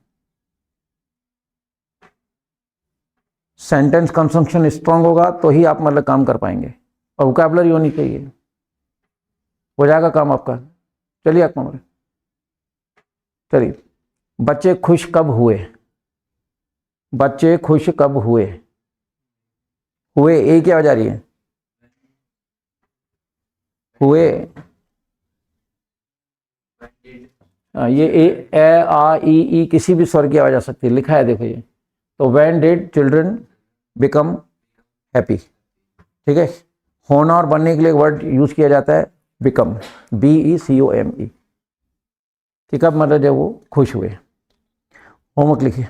सेंटेंस कंस्ट्रक्शन स्ट्रांग होगा तो ही आप मतलब काम कर पाएंगे, और वोकेबुलरी होनी चाहिए, हो जाएगा काम आपका। चलिए आप चलिए, बच्चे खुश कब हुए, बच्चे खुश कब हुए, हुए ए क्या हो जा रही है, हुए ये ए आ ई किसी भी स्वर की आवाज आ सकती है, लिखा है देखो ये। तो when did children become happy, ठीक है। होना और बनने के लिए वर्ड यूज किया जाता है बिकम, BECOME, ठीक है। मतलब जब वो खुश हुए। होमवर्क लिखिए,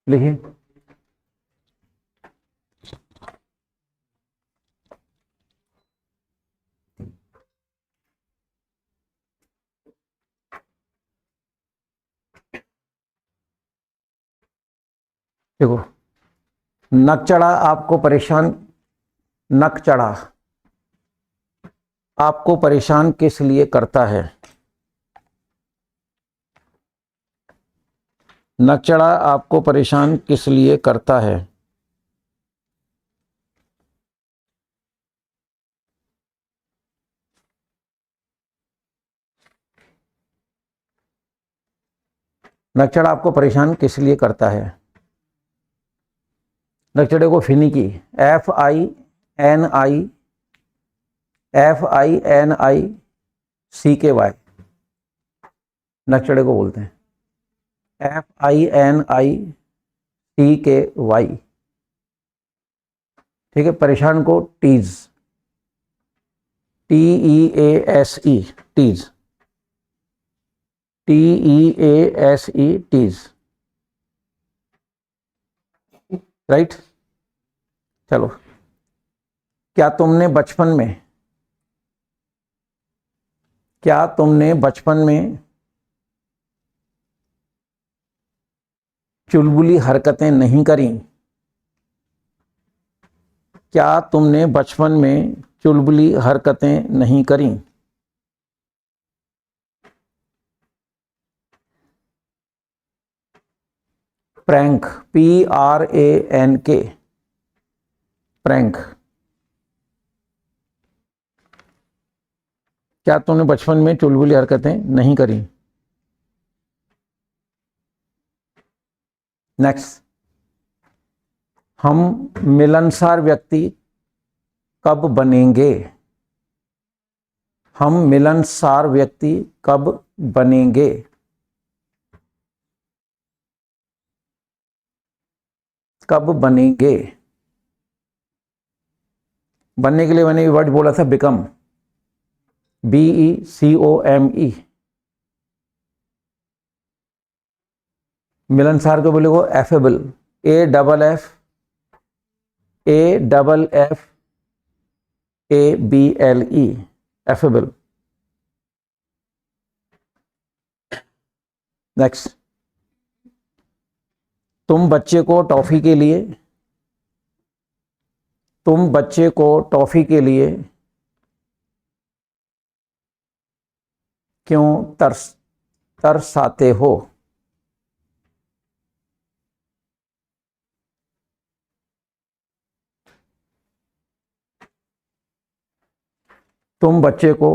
लिखिए। देखो, नक चढ़ा आपको परेशान, नक चढ़ा आपको परेशान किस लिए करता है, नक चढ़ा आपको परेशान किस लिए करता है। नक चढ़ा आपको परेशान किस लिए करता है। नकचढ़े को फिनिकी, FINICKY, नकचढ़े को बोलते हैं FINICKY, ठीक है। परेशान को tease, TEASE, tease, TEASE, tease, right. चलो, क्या तुमने बचपन में चुलबुली हरकतें नहीं करी, क्या तुमने बचपन में चुलबुली हरकतें नहीं करी। प्रैंक, PRANK, प्रैंक, क्या तुमने बचपन में चुलबुली हरकतें नहीं करी। नेक्स्ट, हम मिलनसार व्यक्ति कब बनेंगे? हम मिलनसार व्यक्ति कब बनेंगे? कब बनेंगे? बनने के लिए मैंने ये वर्ड बोला था बिकम, BECOME। मिलनसार को बोले वो एफेबल, AFFABLE, एफेबल। नेक्स्ट, तुम बच्चे को टॉफी के लिए क्यों तरसाते हो? तुम बच्चे को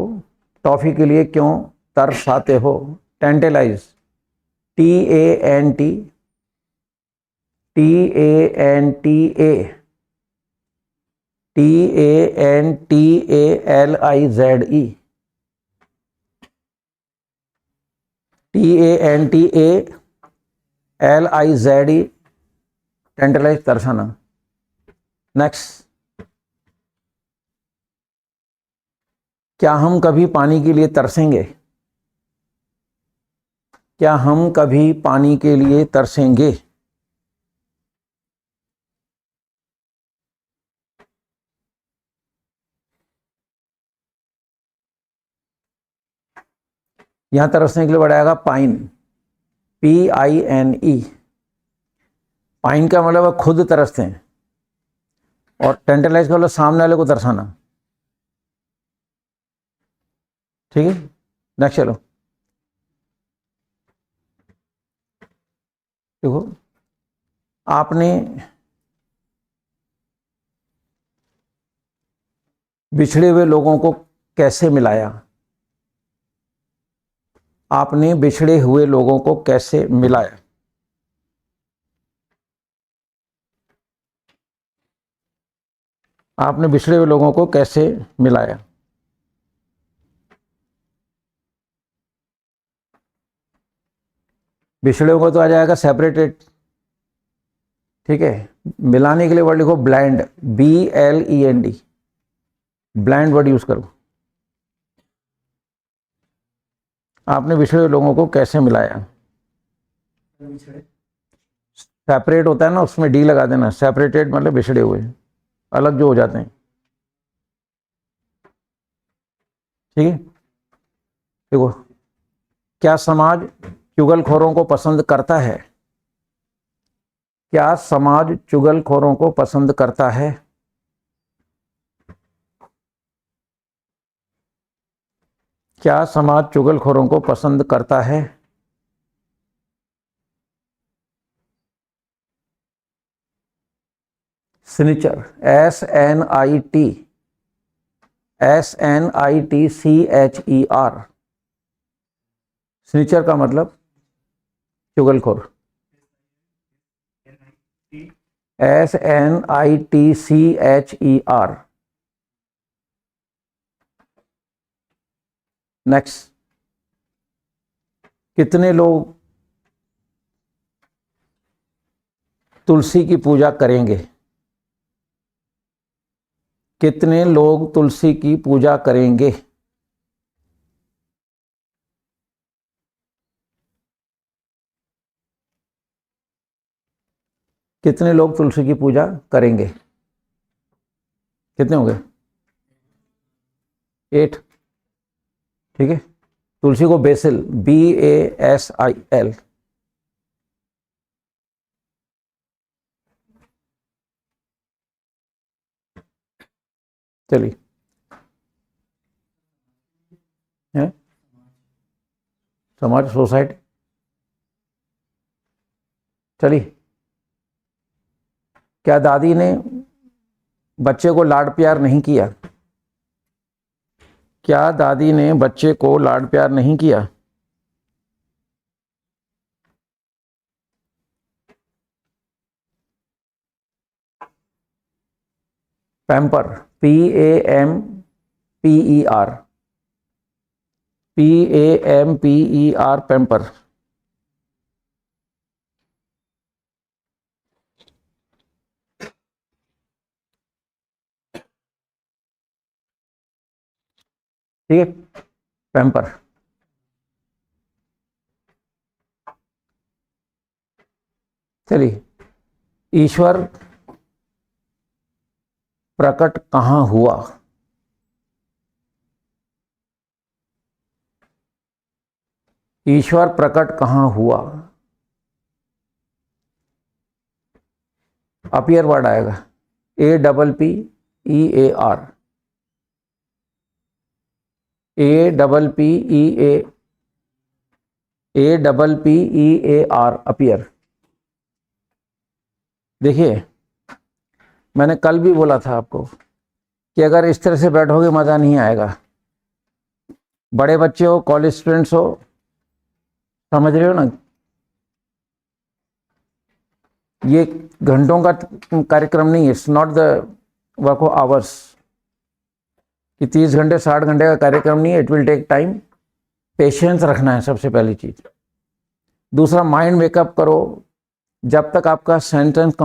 टॉफी के लिए क्यों तरसाते हो? Tantalise, TANTALIZE, TANTALIZE, tantalise, तरसाना। Next, क्या हम कभी पानी के लिए तरसेंगे? क्या हम कभी पानी के लिए तरसेंगे? यहां तरसने के लिए वर्ड आएगा पाइन, PINE। पाइन का मतलब खुद तरसते हैं, और टेंटलाइज का मतलब सामने वाले को तरसाना। ठीक है, नेक्स्ट चलो। देखो, आपने बिछड़े हुए लोगों को कैसे मिलाया? आपने बिछड़े हुए लोगों को कैसे मिलाया? आपने बिछड़े हुए लोगों को कैसे मिलाया? बिछड़े हुए तो आ जाएगा सेपरेटेड। ठीक है, मिलाने के लिए वर्ड लिखो blend, BLEND, blend word use करो। आपने बिछड़े हुए लोगों को कैसे मिलाया? सेपरेट होता है ना, उसमें D लगा देना। सेपरेटेड मतलब बिछड़े हुए, अलग जो हो जाते हैं। ठीक है, देखो, क्या समाज चुगलखोरों को पसंद करता है? क्या समाज चुगलखोरों को पसंद करता है? क्या समाज चुगलखोरों को पसंद करता है? स्निचर, SNITCHER, स्निचर का मतलब चुगलखोर, SNITCHER। नेक्स्ट, कितने लोग तुलसी की पूजा करेंगे? कितने लोग तुलसी की पूजा करेंगे? कितने लोग तुलसी की पूजा करेंगे? कितने होंगे? 8। ठीक है, तुलसी को बेसिल, BASIL। चलिए, है समाज, सोसाइटी। चलिए, क्या दादी ने बच्चे को लाड प्यार नहीं किया? क्या दादी ने बच्चे को लाड प्यार नहीं किया? Pamper, PAMPER, PAMPER, pamper. ठीक है, पैम्पर। चलिए, ईश्वर प्रकट कहाँ हुआ? ईश्वर प्रकट कहाँ हुआ? अपीयर वर्ड आएगा, APPEAR, APPEAR, अपीयर। देखिए, मैंने कल भी बोला था आपको कि अगर इस तरह से बैठोगे मज़ा नहीं आएगा। बड़े बच्चे हो, कॉलेज स्टूडेंट्स हो, समझ रहे हो ना, ये घंटों का कार्यक्रम नहीं है, it's not the work of hours कि 30 घंटे 60 घंटे का कार्यक्रम नहीं है। It will take time, patience रखना है सबसे पहली चीज़। दूसरा, माइंड मेकअप करो। जब तक आपका सेंटेंस